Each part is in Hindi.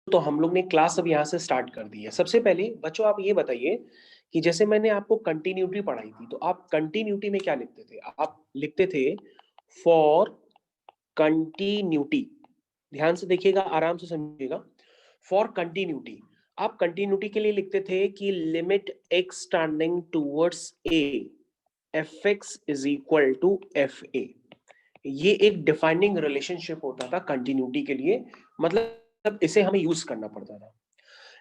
तो हम लोग ने क्लास अब यहाँ से स्टार्ट कर दी है। सबसे पहले बच्चों आप ये बताइए कि जैसे मैंने आपको कंटिन्यूटी पढ़ाई थी, तो आप कंटिन्यूटी में क्या लिखते थे? आप लिखते थे फॉर कंटिन्यूटी। ध्यान से देखिएगा, आराम से समझिएगा। फॉर कंटिन्यूटी आप कंटिन्यूटी के लिए लिखते थे कि limit x tending towards a f x is equal to f a. ये एक डिफाइनिंग रिलेशनशिप होता था कंटिन्यूटी के लिए, मतलब इसे हमें यूज करना पड़ता था।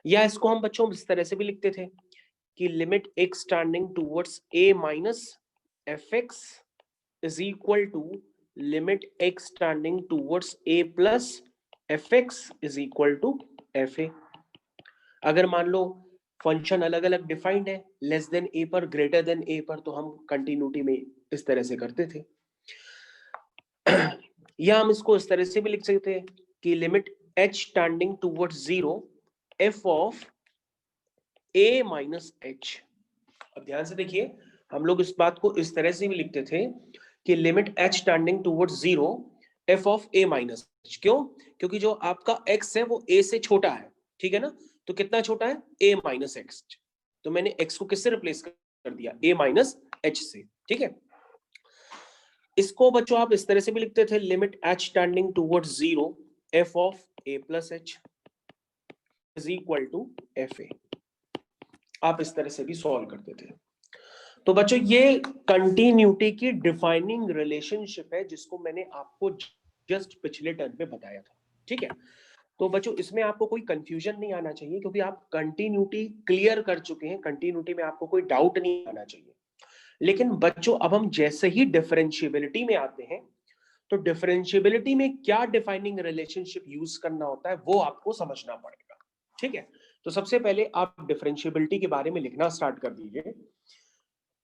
या इसको हम बच्चों इस तरह से भी लिखते थे कि limit x tending towards a minus f x is equal to limit x tending towards a plus f x is equal to f a. अगर मान लो फंक्शन अलग अलग डिफाइंड है, लेस देन ए पर ग्रेटर देन ए पर, तो हम कंटिन्यूटी में इस तरह से करते थे। या हम इसको इस तरह से भी लिख सकते हैं कि limit h tending towards zero f of a minus h। अब ध्यान से देखिए, हम लोग इस बात को इस तरह से भी लिखते थे कि limit h tending towards zero f of a minus h। क्यों? क्योंकि जो आपका x है वो a से छोटा है, ठीक है ना? तो कितना छोटा है? a minus x। तो मैंने x को किससे रिप्लेस कर दिया? a माइनस h से, ठीक है। इसको बच्चों आप इस तरह से भी लिखते थे, limit h tending towards zero f of a plus h is equal to f a. आप इस तरह से भी सॉल्व करते थे। तो बच्चों ये कंटिन्यूटी की डिफाइनिंग रिलेशनशिप है जिसको मैंने आपको जस्ट पिछले टर्म में बताया था, ठीक है। तो बच्चों इसमें आपको कोई कंफ्यूजन नहीं आना चाहिए, क्योंकि आप कंटिन्यूटी क्लियर कर चुके हैं, कंटिन्यूटी में आपको कोई डाउट नहीं आना चाहिए। लेकिन बच्चों अब हम जैसे ही डिफरेंशिएबिलिटी में आते हैं, तो डिफरेंशिएबिलिटी में क्या डिफाइनिंग रिलेशनशिप यूज करना होता है वो आपको समझना पड़ेगा, ठीक है। तो सबसे पहले आप डिफरेंशिएबिलिटी के बारे में लिखना स्टार्ट कर दीजिए,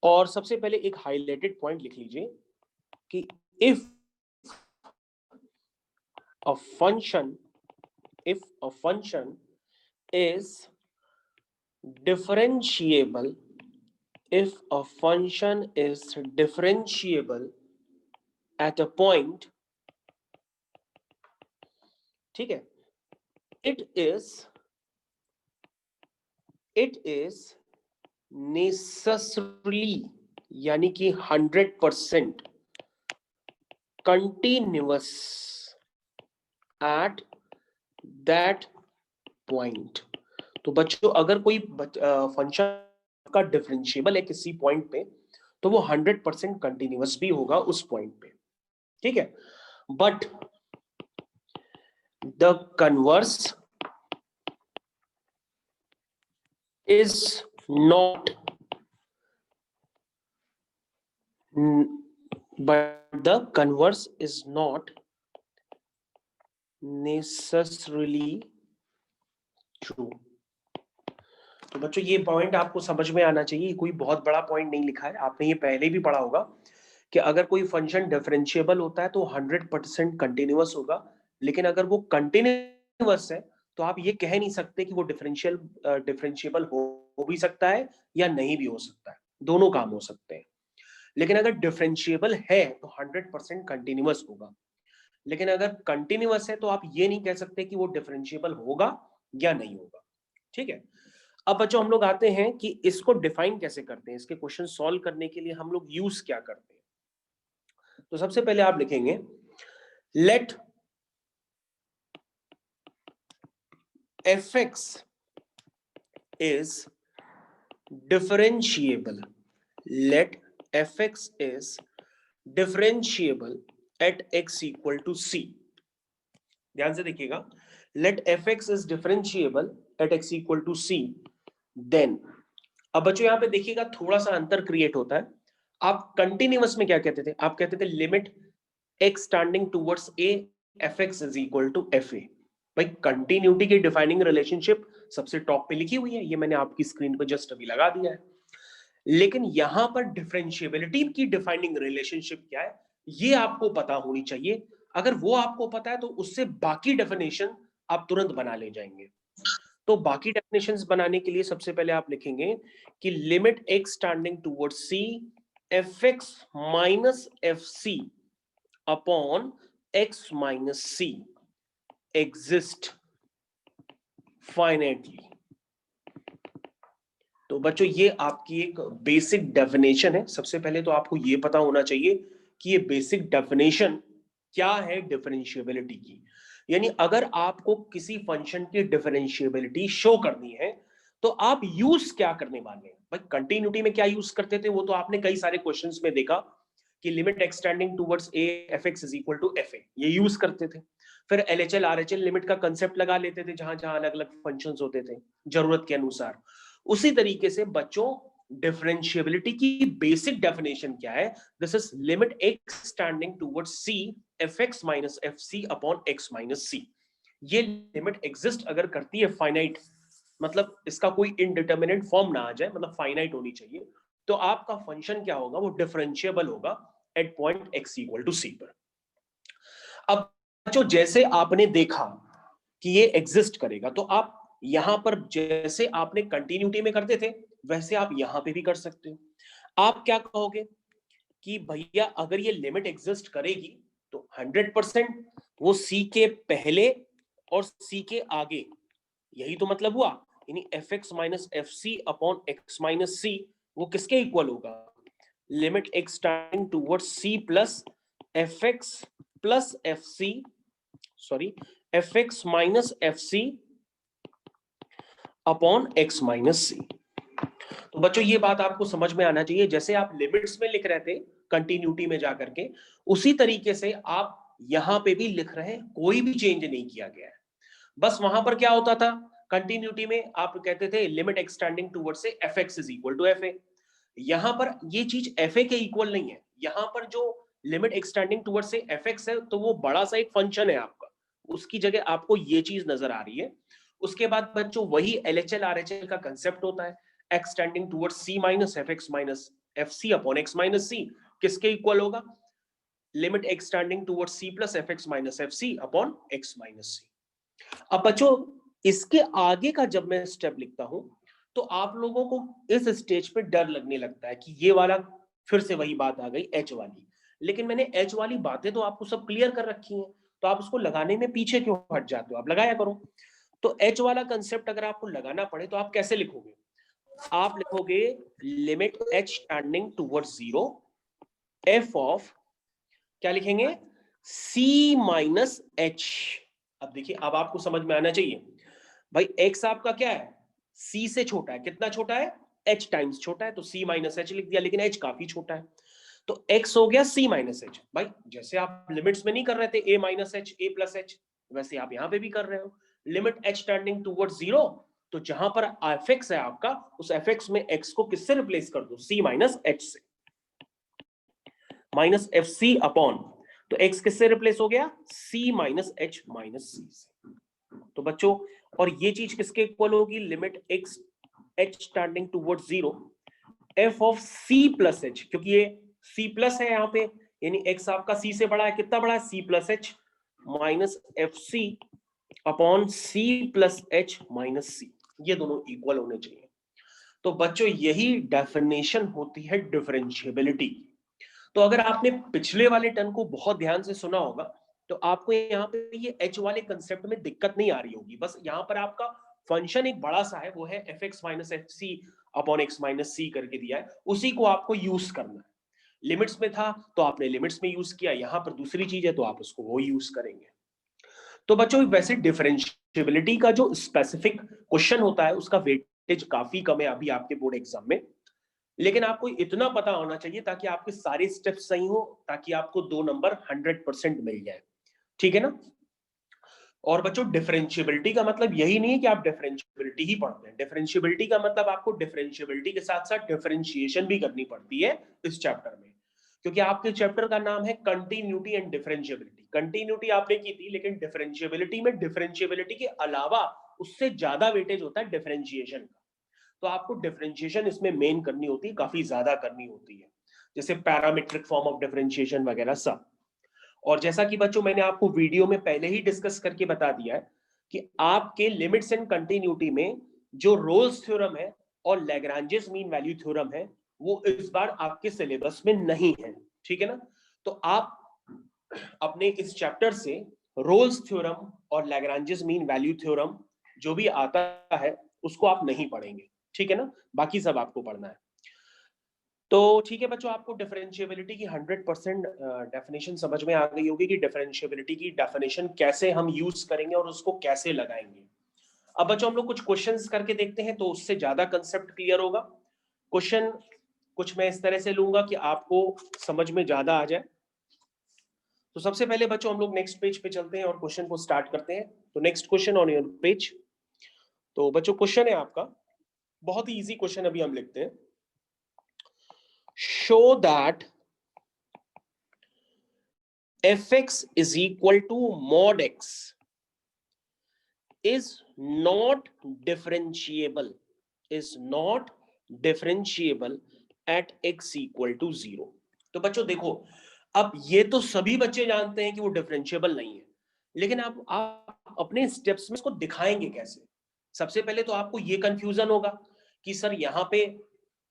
और सबसे पहले एक हाईलाइटेड पॉइंट लिख लीजिए कि if a function is differentiable, if a function is differentiable at a point, ठीक है, it is necessarily यानी कि 100% continuous at that point। तो बच्चों अगर कोई फंक्शन का डिफरेंशिएबल है किसी पॉइंट पे, तो वो 100% कंटिन्यूअस भी होगा उस पॉइंट पे, ठीक है। But the converse is not, but the converse is not necessarily true। तो बच्चों ये पॉइंट आपको समझ में आना चाहिए, कोई बहुत बड़ा पॉइंट नहीं लिखा है, आपने ये पहले भी पढ़ा होगा कि अगर कोई फंक्शन डिफरेंशिएबल होता है तो 100% कंटिन्यूअस होगा, लेकिन अगर वो कंटिन्यूअस है तो आप ये कह नहीं सकते कि वो डिफरेंशिएबल हो भी सकता है या नहीं भी हो सकता है, दोनों काम हो सकते हैं। लेकिन अगर डिफरेंशिएबल है तो 100% कंटिन्यूअस होगा, लेकिन अगर कंटिन्यूअस है तो आप ये नहीं कह सकते कि वो डिफरेंशिएबल होगा या नहीं होगा, ठीक है। अब बच्चों हम लोग आते हैं कि इसको डिफाइन कैसे करते हैं, इसके क्वेश्चन सॉल्व करने के लिए हम लोग यूज क्या करते हैं। तो सबसे पहले आप लिखेंगे late fx is differentiable, let fx is differentiable at x equal to c। ध्यान से देखिएगा, let fx is differentiable at x equal to c, then अब बच्चों यहां पे देखिएगा थोड़ा सा अंतर क्रिएट होता है। आप कंटिन्यूअस में क्या कहते थे? आप कहते थे limit x tending towards a fx is equal to fa। भाई कंटिन्यूटी की डिफाइनिंग रिलेशनशिप सबसे टॉप पे लिखी हुई है, ये मैंने आपकी स्क्रीन पर जस्ट अभी लगा दिया है। लेकिन यहां पर डिफरेंशिएबिलिटी की डिफाइनिंग रिलेशनशिप क्या है ये आपको पता होनी चाहिए। अगर वो आपको पता है तो उससे बाकी डेफिनेशन आप तुरंत बना ले जाएंगे। तो बाकी डेफिनेशंस बनाने के लिए सबसे पहले आप लिखेंगे कि limit x tending towards c fx minus fc upon x minus c exist finitely. तो बच्चों ये आपकी एक बेसिक डेफिनेशन है। सबसे पहले तो आपको ये पता होना चाहिए कि ये बेसिक डेफिनेशन क्या है डिफरेंशिएबिलिटी की। यानी अगर आपको किसी फंक्शन की डिफरेंशिएबिलिटी शो करनी है तो आप यूज क्या करने वाले हैं। भाई कंटिन्यूटी में क्या यूज करते थे वो तो आपने कई सारे क्वेश्चंस में देखा कि limit x tending towards a f x is equal to f a, ये यूज करते थे। फिर एलएचएल आरएचएल लिमिट का कंसेप्ट लगा लेते थे जहां जहां अलग अलग फंक्शंस होते थे जरूरत के अनुसार। उसी तरीके से बच्चों डिफरेंशिएबिलिटी की बेसिक डेफिनेशन क्या है, this is limit x standing towards c f x minus f c upon x minus c. ये लिमिट एग्जिस्ट अगर करती है फाइनाइट, मतलब इसका कोई इनडिटर्मिनेट फॉर्म ना आ जाए, मतलब फाइनाइट होनी चाहिए, तो आपका फंक्शन क्या होगा, वो डिफरेंशिएबल होगा at point x equal to c पर। अब जो जैसे आपने देखा कि ये एग्जिस्ट करेगा तो आप यहां पर जैसे आपने कंटिन्यूटी में करते थे वैसे आप यहां पे भी कर सकते हो। आप क्या कहोगे कि भैया अगर ये लिमिट एग्जिस्ट करेगी तो 100% वो सी के पहले और सी के आगे, यही तो मतलब हुआ। यानी f x minus f c upon x minus c वो किसके इक्वल होगा, limit x tending towards c plus f x plus f c, sorry f x minus f c upon x minus c. तो बच्चों ये बात आपको समझ में आना चाहिए, जैसे आप लिमिट्स में लिख रहे थे कंटिन्यूटी में जाकर के, उसी तरीके से आप यहां पे भी लिख रहे हैं, कोई भी चेंज नहीं किया गया है। बस वहां पर क्या होता था, कंटिन्यूटी में आप कहते थे limit x tending towards c f x is equal to f a. यहां पर ये चीज एफ ए के इक्वल नहीं है, यहां पर जो limit x tending towards c f x है तो वो बड़ा सा एक फंक्शन है आपका, उसकी जगह आपको ये चीज नजर आ रही है। उसके बाद बच्चों वही एलएचएल आरएचएल का कंसेप्ट होता है, x tending towards c minus f x minus f c upon x minus c, किसके इक्वल होगा, limit x tending towards c plus f x minus f c upon x minus c. अब बच्चों इसके आगे का जब मैं स्टेप लिखता हूं तो आप लोगों को इस स्टेज पे डर लगने लगता है कि ये वाला फिर से वही बात आ गई एच वाली, लेकिन मैंने एच वाली बातें तो आपको सब क्लियर कर रखी हैं, तो आप उसको लगाने में पीछे क्यों हट जाते हो, आप लगाया करो। तो एच वाला कंसेप्ट अगर आपको लगाना पड़े तो आप कैसे लिखोगे, आप लिखोगे limit h tending towards zero f of, क्या लिखेंगे, सी माइनस एच। अब देखिए अब आपको समझ में आना चाहिए, भाई एक्स आपका क्या है, सी से छोटा है, कितना छोटा है, एच टाइम्स छोटा है, तो सी माइनस एच लिख दिया, लेकिन एच काफी छोटा है, तो एक्स हो गया सी माइनस एच। भाई जैसे आप लिमिट्स में नहीं कर रहे थे a minus h a plus h, वैसे आप यहां पे भी कर रहे हो, limit h tending towards zero, तो जहां पर एफ एक्स है आपका, उस एफ एक्स में एक्स को किससे रिप्लेस कर दो, सी माइनस एच से, माइनस एफ सी अपॉन, तो एक्स किससे रिप्लेस हो गया, c minus h minus c से। तो बच्चों और ये चीज किसके इक्वल होगी, limit x h tending towards zero f of c plus h, क्योंकि ये सी प्लस है यहाँ पे, यानी एक्स आपका सी से बड़ा है, कितना बड़ा है, c plus h minus f c upon c plus h minus c, ये दोनों इक्वल होने चाहिए। तो बच्चों यही डेफिनेशन होती है डिफरेंशिएबिलिटी। तो अगर आपने पिछले वाले टर्म को बहुत ध्यान से सुना होगा तो आपको यहाँ पे ये एच वाले कंसेप्ट में दिक्कत नहीं आ रही होगी, बस यहाँ पर आपका फंक्शन एक बड़ा सा है, वो है f x minus f c upon x minus c करके दिया है, उसी को आपको यूज करना है। लिमिट्स में था तो आपने लिमिट्स में यूज किया, यहाँ पर दूसरी चीज है तो आप उसको वो यूज करेंगे। तो बच्चों वैसे डिफरेंशिएबिलिटी का जो स्पेसिफिक क्वेश्चन होता है उसका वेटेज काफी कम है अभी आपके बोर्ड एग्जाम में, लेकिन आपको इतना पता होना चाहिए ताकि आपके सारे स्टेप्स सही हो, ताकि आपको 2 नंबर 100% मिल जाए, ठीक है ना। और बच्चों डिफरेंशिएबिलिटी का मतलब यही नहीं है कि आप डिफरेंशिएबिलिटी ही पढ़ते हैं, डिफरेंशिएबिलिटी का मतलब आपको डिफरेंशिएबिलिटी के साथ साथ डिफरेंशिएशन भी करनी पड़ती है इस चैप्टर में, क्योंकि आपके चैप्टर का नाम है कंटिन्यूटी एंड डिफरेंशिएबिलिटी। कंटिन्यूटी आपने की थी, लेकिन डिफरेंशिएबिलिटी में डिफरेंशिएबिलिटी के अलावा उससे ज्यादा वेटेज होता है डिफरेंशिएशन का, तो आपको डिफरेंशिएशन इसमें मेन करनी होती है, काफी ज्यादा करनी होती है, जैसे पैरामीट्रिक फॉर्म ऑफ डिफरेंशिएशन वगैरह सब। और जैसा कि बच्चों मैंने आपको वीडियो में पहले ही डिस्कस करके बता दिया है कि आपके लिमिट्स एंड कंटिन्यूटी में जो रोल्स थ्योरम है और लैग्रांजेस मीन वैल्यू थ्योरम है वो इस बार आपके सिलेबस में नहीं है, ठीक है ना। तो आप अपने इस चैप्टर से रोल्स थ्योरम और लैग्रांजेस मीन वैल्यू थ्योरम जो भी आता है उसको आप नहीं पढ़ेंगे, ठीक है ना, बाकी सब आपको पढ़ना है। तो ठीक है बच्चों, आपको डिफरेंशिएबिलिटी की 100% डेफिनेशन समझ में आ गई होगी कि डिफरेंशिएबिलिटी की डेफिनेशन कैसे हम यूज करेंगे और उसको कैसे लगाएंगे। अब बच्चों हम लोग कुछ क्वेश्चंस करके देखते हैं, तो उससे ज्यादा कंसेप्ट क्लियर होगा। क्वेश्चन कुछ मैं इस तरह से लूंगा कि आपको समझ में ज्यादा आ जाए। तो सबसे पहले बच्चों हम लोग नेक्स्ट पेज पे चलते हैं और क्वेश्चन को स्टार्ट करते हैं। तो next question on your page. तो बच्चों क्वेश्चन है आपका, बहुत ही इजी क्वेश्चन अभी हम लिखते हैं। Show that fx is equal to mod x is not differentiable at x equal to 0। तो बच्चों देखो, अब ये तो सभी बच्चे जानते हैं कि वो डिफरेंशिएबल नहीं है, लेकिन आप अपने स्टेप्स में इसको दिखाएंगे कैसे। सबसे पहले तो आपको ये कंफ्यूजन होगा कि सर यहाँ पे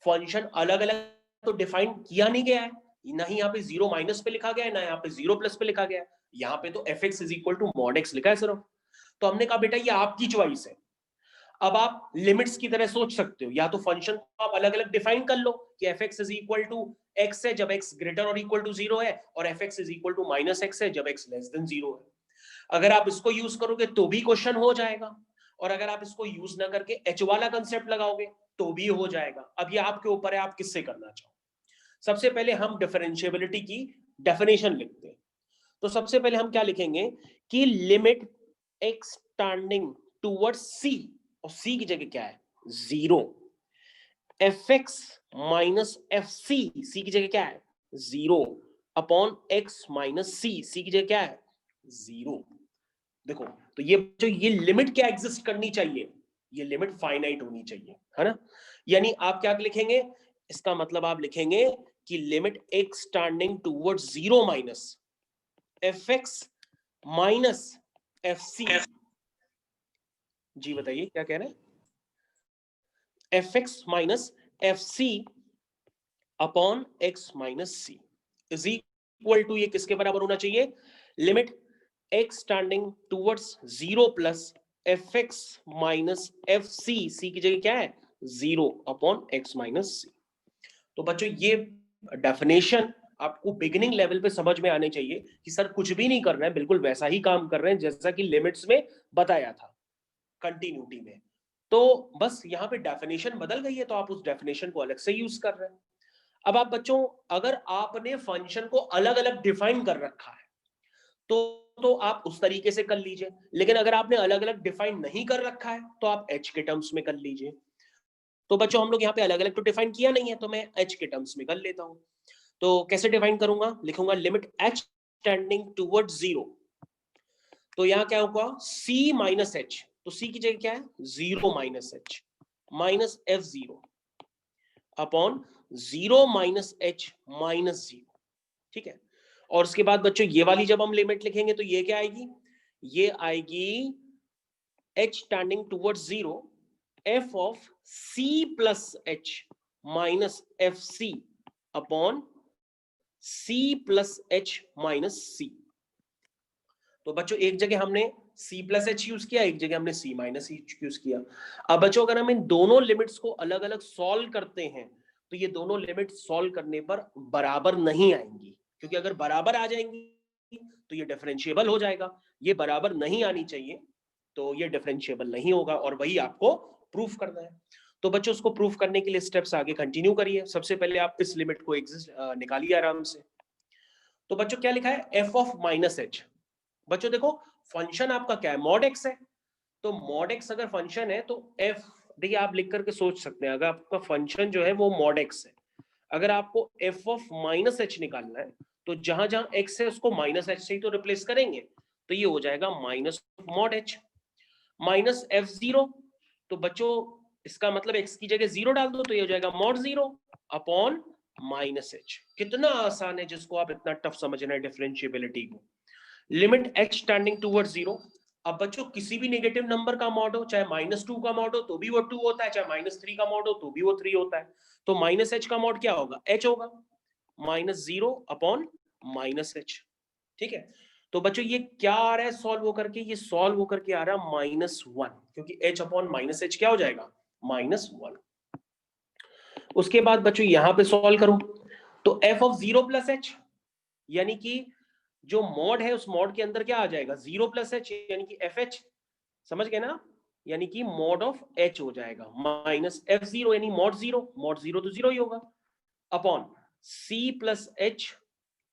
फंक्शन अलग अलग तो डिफाइन किया नहीं गया है, ना ही यहाँ पे 0 माइनस पे लिखा गया है, ना यहाँ पे 0 प्लस पे लिखा गया है, यहाँ पे तो fx is equal to mod x लिखा है सिर्फ। तो हमने कहा बेटा ये आपकी चॉइस है। अब आप लिमिट्स की तरह सोच सकते हो, या तो फंक्शन को आप अलग अलग डिफाइन कर लो कि fx is equal to x है जब x ग्रेटर और इक्वल टू 0 है, और fx is equal to minus x है जब x लेस देन 0 है। अगर आप इसको यूज करोगे तो भी क्वेश्चन हो जाएगा, और अगर आप इसको यूज ना करके h वाला कंसेप्ट लगाओगे तो भी हो जाएगा। अब ये आपके ऊपर है, आप किससे करना चाहो। सबसे पहले हम डिफरेंशिएबिलिटी की डेफिनेशन लिखते हैं। तो सबसे पहले हम क्या लिखेंगे कि limit x tending towards c, और c की जगह क्या है 0, fx माइनस fc, c की जगह क्या है 0 अपॉन x माइनस c की जगह क्या है 0। देखो तो ये जो ये लिमिट क्या एग्जिस्ट करनी चाहिए, ये लिमिट फाइनाइट होनी चाहिए, है ना। यानी आप क्या लिखेंगे, इसका मतलब आप लिखेंगे कि limit x tending towards 0 minus fx minus fc। जी बताइए क्या कह रहे हैं, fx minus fc upon x minus c is equal to, ये किसके बराबर होना चाहिए, limit x tending towards 0 plus fx minus fc, c की जगह क्या है 0 अपॉन x माइनस c। तो बच्चों ये डेफिनेशन आपको बिगिनिंग लेवल पे समझ में आने चाहिए कि सर कुछ भी नहीं कर रहे हैं, बिल्कुल वैसा ही काम कर रहे हैं जैसा कि लिमिट्स में बताया था कंटिन्यूटी में। तो बस यहाँ पे डेफिनेशन बदल गई है, तो आप उस डेफिनेशन को अलग से यूज कर रहे हैं। अब आप बच्चों अगर आपने फंक्शन को अलग अलग डिफाइन कर रखा है तो आप उस तरीके से कर लीजिए, लेकिन अगर आपने अलग अलग डिफाइन नहीं कर रखा है तो आप h के टर्म्स में कर लीजिए। तो बच्चों हम लोग यहाँ पे अलग अलग तो डिफाइन किया नहीं है, तो मैं h के टर्म्स में कर लेता हूं। तो कैसे डिफाइन करूंगा, लिखूंगा लिमिट h टेंडिंग टुवर्ड्स 0। तो यहाँ क्या होगा c माइनस h, तो c की जगह क्या है 0 minus h minus f0 upon 0 minus h minus 0, ठीक है। और उसके बाद बच्चों ये वाली जब हम लिमिट लिखेंगे तो ये क्या आएगी, ये आएगी h tending towards 0 f of c plus h minus f c upon c plus h minus c। तो बच्चों एक जगह हमने c प्लस एच यूज किया, एक जगह हमने c माइनस एच यूज किया। अब बच्चों अगर हम इन दोनों लिमिट्स को अलग अलग सॉल्व करते हैं तो ये दोनों लिमिट सॉल्व करने पर बराबर नहीं आएंगी, क्योंकि अगर बराबर आ जाएंगी तो ये डिफरेंशिएबल हो जाएगा, ये बराबर नहीं आनी चाहिए तो ये डिफरेंशिएबल नहीं होगा, और वही आपको प्रूफ करना है। तो बच्चों उसको प्रूफ करने के लिए स्टेप्स आगे कंटिन्यू करिए। सबसे पहले आप इस लिमिट को निकालिए आराम से। तो बच्चों क्या लिखा है f ऑफ माइनस एच। बच्चों देखो फंक्शन आपका क्या है मॉड एक्स है, तो मॉड एक्स अगर फंक्शन है तो f, देखिए आप लिख करके सोच सकते हैं अगर आपका फंक्शन जो है वो मॉड एक्स है, अगर आपको f ऑफ माइनस एच निकालना है तो जहां जहां x है उसको माइनस एच से ही तो रिप्लेस करेंगे, तो ये हो जाएगा minus mod H minus f0। तो बच्चों इसका मतलब x की जगह 0 डाल दो तो ये हो जाएगा मॉड 0 अपॉन माइनस एच। कितना आसान है जिसको आप इतना टफ समझ रहे हैं डिफरेंशिएबिलिटी को। Limit h tending towards 0। अब बच्चों किसी भी नेगेटिव नंबर का मॉड हो, चाहे -2 का मॉड हो तो भी वो 2 होता है, चाहे -3 का मॉड हो तो भी वो 3 होता है। तो माइनस h का मॉड क्या होगा h होगा माइनस 0 अपॉन माइनस h, ठीक है। तो बच्चों ये क्या आ रहा है सॉल्व होकर के, ये सॉल्व होकर के आ रहा है -1, क्योंकि h अपॉन माइनस एच क्या हो जाएगा, -1। उसके बाद बच्चों यहां पे सॉल्व करो तो f ऑफ 0 प्लस एच, यानी कि जो मॉड है उस मॉड के अंदर क्या आ जाएगा 0 प्लस एच, यानी कि एफ एच, समझ गए ना, यानी कि मॉड ऑफ एच हो जाएगा माइनस f0 यानी मॉड 0 तो 0 ही होगा, अपॉन c प्लस एच।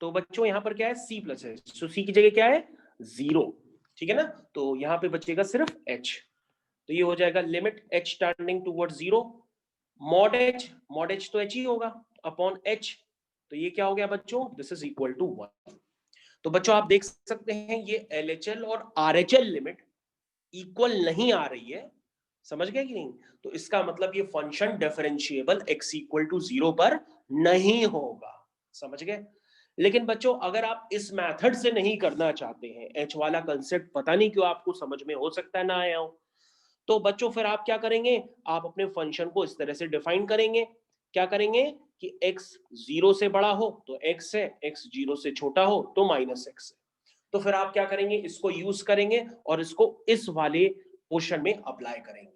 तो बच्चों यहां पर क्या है c प्लस एच, तो c की जगह क्या है 0, ठीक है ना, तो यहां पे बचेगा सिर्फ h। तो ये हो जाएगा limit h turning toward 0 mod h तो h ही होगा अपॉन h, तो ये क्या हो गया बच्चों, दिस इज इक्वल टू 1। तो बच्चों आप देख सकते हैं ये LHL और RHL लिमिट इक्वल नहीं आ रही है, समझ गए कि नहीं, तो इसका मतलब ये function differentiable x equal to 0 पर नहीं होगा, समझ गए। लेकिन बच्चों अगर आप इस मेथड से नहीं करना चाहते हैं, h वाला कंसेप्ट पता नहीं क्यों आपको समझ में हो सकता है ना आया हो, तो बच्चों फिर आप क्या करेंगे, आप अपने फंक्शन को इस तरह से डिफाइन करेंगे, क्या करेंगे कि x 0 से बड़ा हो तो x है, x 0 से छोटा हो तो -x है। तो फिर आप क्या करेंगे, इसको यूज करेंगे और इसको इस वाले क्वेश्चन में अप्लाई करेंगे।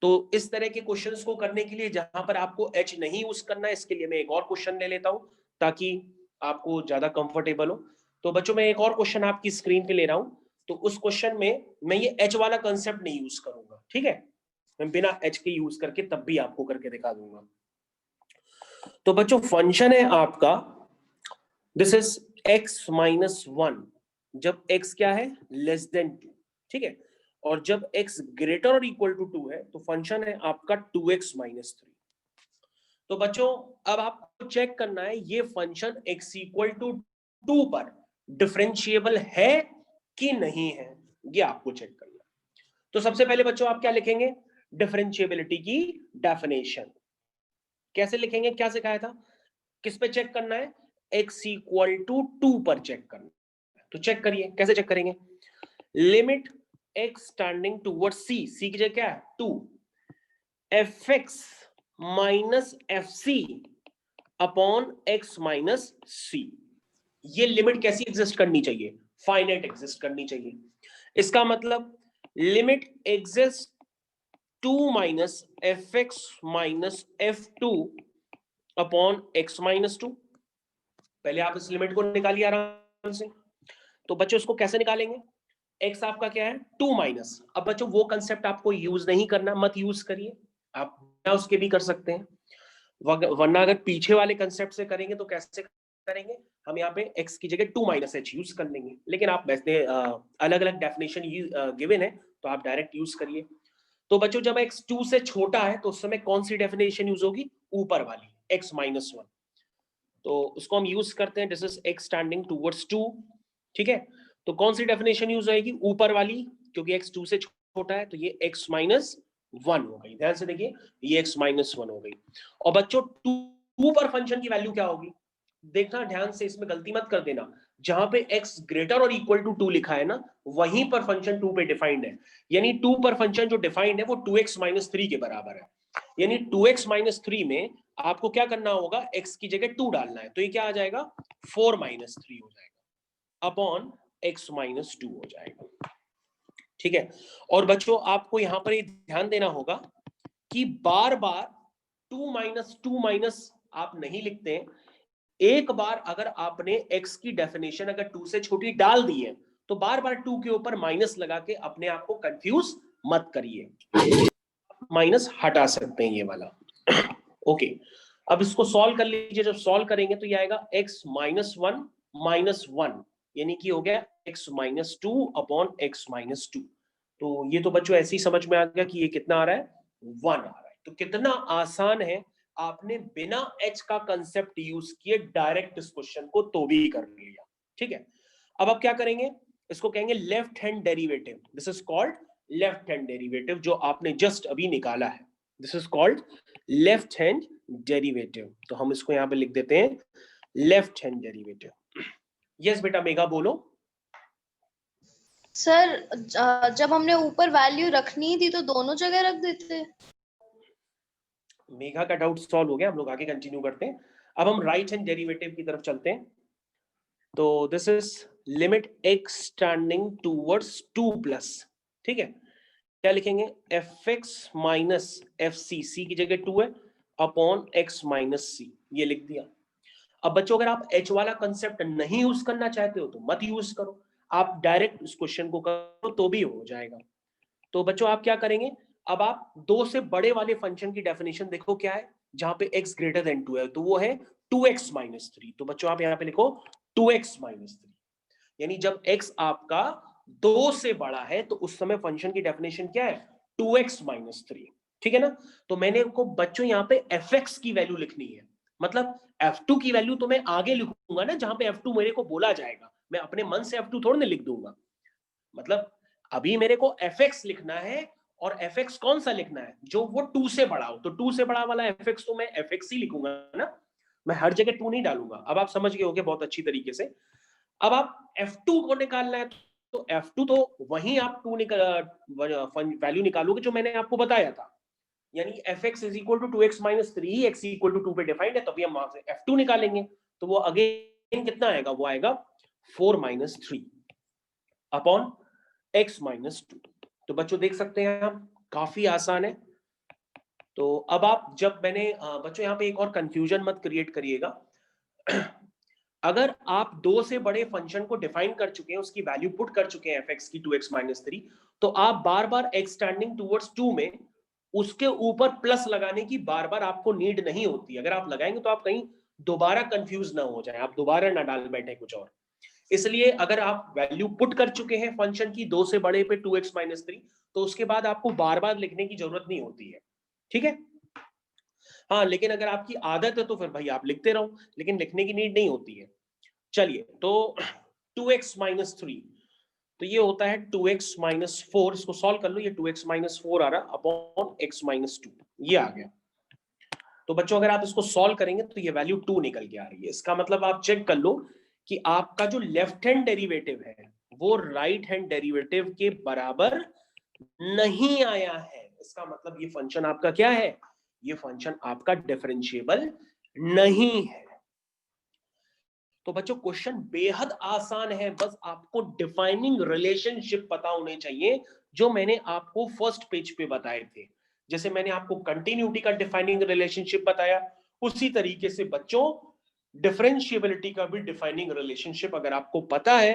तो इस तरह के क्वेश्चंस को करने के लिए जहां पर आपको h नहीं यूज करना है, इसके लिए मैं एक और क्वेश्चन ले लेता हूं ताकि आपको ज्यादा कंफर्टेबल हो। तो बच्चों मैं एक और क्वेश्चन आपकी स्क्रीन पे ले रहा हूं, तो उस क्वेश्चन में मैं ये h वाला कंसेप्ट नहीं यूज करूंगा, ठीक है, मैं बिना h के यूज करके तब भी आपको करके दिखा दूंगा। तो बच्चों फंक्शन है आपका दिस इज x माइनस 1, जब x क्या है लेस देन 2, ठीक है, और जब x ग्रेटर और इक्वल टू 2 है तो फंक्शन है आपका 2x माइनस 3। तो बच्चों अब आपको चेक करना है ये फंक्शन x इक्वल टू 2 पर डिफरेंशिएबल है कि नहीं है, ये आपको चेक करना है। तो सबसे पहले बच्चों आप क्या लिखेंगे, डिफरेंशिएबिलिटी की डेफिनेशन कैसे लिखेंगे, क्या सिखाया था, किस पे चेक करना है, x इक्वल टू 2 पर चेक करना है। तो चेक करिए कैसे चेक करेंगे, limit x tending toward c, c की जगह क्या है 2, fx minus fc upon x minus c, ये लिमिट कैसी एग्जिस्ट करनी चाहिए, फाइनाइट एग्जिस्ट करनी चाहिए। इसका मतलब limit exist 2 minus fx minus f2 upon x minus 2। पहले आप इस लिमिट को निकालिए आराम से। तो बच्चों इसको कैसे निकालेंगे, x आपका क्या है 2 माइनस, अब बच्चों वो कंसेप्ट आपको यूज नहीं करना, मत यूज करिए, आप उसके भी कर सकते हैं, वरना अगर पीछे वाले कंसेप्ट से करेंगे तो कैसे करेंगे, हम यहाँ पे x की जगह 2 माइनस एच यूज कर लेंगे, लेकिन आप वैसे अलग अलग डेफिनेशन गिवन है तो आप डायरेक्ट यूज करिए। तो बच्चों जब x 2 से छोटा है तो उस समय कौन सी डेफिनेशन यूज होगी, ऊपर वाली x माइनस 1, तो उसको हम यूज करते हैं this is x standing towards 2, ठीक है, तो कौन सी डेफिनेशन यूज होगी, ऊपर वाली, क्योंकि x 2 से छोटा है तो ये x माइनस 1 हो गई, ध्यान से देखिए ये x माइनस 1 हो गई। और बच्चों 2 पर फंक्शन की वैल्यू क्या होगी, देखना ध्यान से, इसमें गलती मत कर देना, जहां पे x ग्रेटर और इक्वल टू 2 लिखा है ना वहीं पर फंक्शन 2 पे डिफाइंड है, यानी 2 पर फंक्शन जो डिफाइंड है वो 2x माइनस 3 के बराबर है, यानी 2x माइनस 3 में आपको क्या करना होगा, x की जगह 2 डालना है, तो ये क्या आ जाएगा 4 माइनस 3 हो जाएगा अपॉन x माइनस 2 हो जाएगा, ठीक है। और बच्चों आपको यहां पर ये ध्यान देना होगा कि बार बार 2 माइनस आप नहीं लिखते हैं, एक बार अगर आपने x की डेफिनेशन अगर 2 से छोटी डाल दी है तो बार बार 2 के ऊपर माइनस लगा के अपने आप को कंफ्यूज मत करिए, माइनस हटा सकते हैं ये वाला ओके। अब इसको सॉल्व कर लीजिए, जब सॉल्व करेंगे तो ये आएगा x माइनस 1 माइनस 1, यानी कि हो गया x minus 2 upon x minus 2। तो ये तो बच्चों ऐसे ही समझ में आ गया कि ये कितना आ रहा है 1 आ रहा है, तो कितना आसान है, आपने बिना h का कंसेप्ट यूज किए डायरेक्ट इस क्वेश्चन को तो भी कर लिया, ठीक है। अब आप क्या करेंगे, इसको कहेंगे left hand derivative, this is called left hand derivative, जो आपने जस्ट अभी निकाला है, this is called left hand derivative. तो हम इसको यहां पे लिख देते हैं लेफ्ट हैंड डेरिवेटिव। यस बेटा मेघा बोलो। सर जब हमने ऊपर वैल्यू रखनी थी तो दोनों जगह रख देते। मेघा का डाउट सॉल्व हो गया, हम लोग आगे कंटिन्यू करते हैं। अब हम राइट हैंड डेरिवेटिव की तरफ चलते हैं। तो this is limit x tending towards 2 plus, ठीक है, क्या लिखेंगे, fx माइनस fc, c की जगह 2 है, अपॉन x माइनस c, ये लिख दिया। अब बच्चों अगर आप h वाला कंसेप्ट नहीं यूज करना चाहते हो तो मत यूज करो, आप डायरेक्ट इस क्वेश्चन को करो तो भी हो जाएगा। तो बच्चों आप क्या करेंगे, अब आप दो से बड़े वाले फंक्शन की डेफिनेशन देखो क्या है, जहां पे x ग्रेटर देन 2 है, तो वो है 2x माइनस 3। तो बच्चों आप यहां पे लिखो 2x माइनस 3, यानी जब x आपका 2 से बड़ा है तो उस समय फंक्शन की डेफिनेशन क्या है, 2x माइनस 3, ठीक है ना। तो मैंने को बच्चों यहां पे fx की वैल्यू लिखनी है, मतलब f2 की वैल्यू तो मैं आगे लिखूंगा ना, जहां पे f2 मेरे को बोला जाएगा, मैं अपने मन से f2 थोड़ा ना लिख दूंगा, मतलब अभी मेरे को fx लिखना है, और fx कौन सा लिखना है, जो वो 2 से बड़ा हो, तो 2 से बड़ा वाला fx तो मैं fx ही लिखूंगा ना, मैं हर जगह 2 नहीं डालूंगा। अब आप समझ गए होंगे बहुत अच्छी तरीके से। अब आप f2 को निकालना है, तो f2 तो वहीं आप 2 वैल्यू निकालोगे जो मैंने आपको बताया था, यानी fx is equal to 2x minus 3, x equal to 2 पे डिफाइंड है, तभी हम वहां से f2 निकालेंगे, तो वो अगेन कितना आएगा, वो आएगा 4 माइनस 3 अपॉन x माइनस 2। तो बच्चों देख सकते हैं आप, काफी आसान है। तो अब आप जब मैंने बच्चों यहाँ पे एक और कंफ्यूजन मत क्रिएट करिएगा, अगर आप दो से बड़े फंक्शन को डिफाइन कर चुके हैं, उसकी वैल्यू पुट कर चुके हैं fx की 2x माइनस 3, तो आप बार बार x टेंडिंग टूवर्ड्स 2 में उसके ऊपर प्लस लगाने की बार बार आपको नीड नहीं होती। अगर आप लगाएंगे तो आप कहीं दोबारा कंफ्यूज ना हो जाए, आप दोबारा ना डाल बैठे कुछ और। इसलिए अगर आप वैल्यू पुट कर चुके हैं फंक्शन की 2 से बड़े पे 2x माइनस 3, तो उसके बाद आपको बार बार लिखने की जरूरत नहीं होती है, ठीक है। हाँ, लेकिन अगर आपकी आदत है तो फिर भाई आप लिखते रहो, लेकिन लिखने की नीड नहीं होती है। चलिए, तो 2x माइनस 3, तो ये होता है 2x माइनस 4, इसको सॉल्व कर लो, ये 2x माइनस 4 आ रहा अपॉन x माइनस 2, ये आ गया। तो बच्चों अगर आप इसको सॉल्व करेंगे तो ये वैल्यू 2 निकल के आ रही है। इसका मतलब आप चेक कर लो कि आपका जो लेफ्ट हैंड डेरिवेटिव है वो राइट हैंड डेरिवेटिव के बराबर नहीं आया है। इसका मतलब ये फंक्शन आपका क्या है, ये फंक्शन आपका डिफरेंशिएबल नहीं है। तो बच्चों क्वेश्चन बेहद आसान है, बस आपको डिफाइनिंग रिलेशनशिप पता होने चाहिए जो मैंने आपको फर्स्ट पेज पे बताए थे। जैसे मैंने आपको कंटिन्यूटी का डिफाइनिंग रिलेशनशिप बताया, उसी तरीके से बच्चों डिफरेंशिएबिलिटी का भी डिफाइनिंग रिलेशनशिप अगर आपको पता है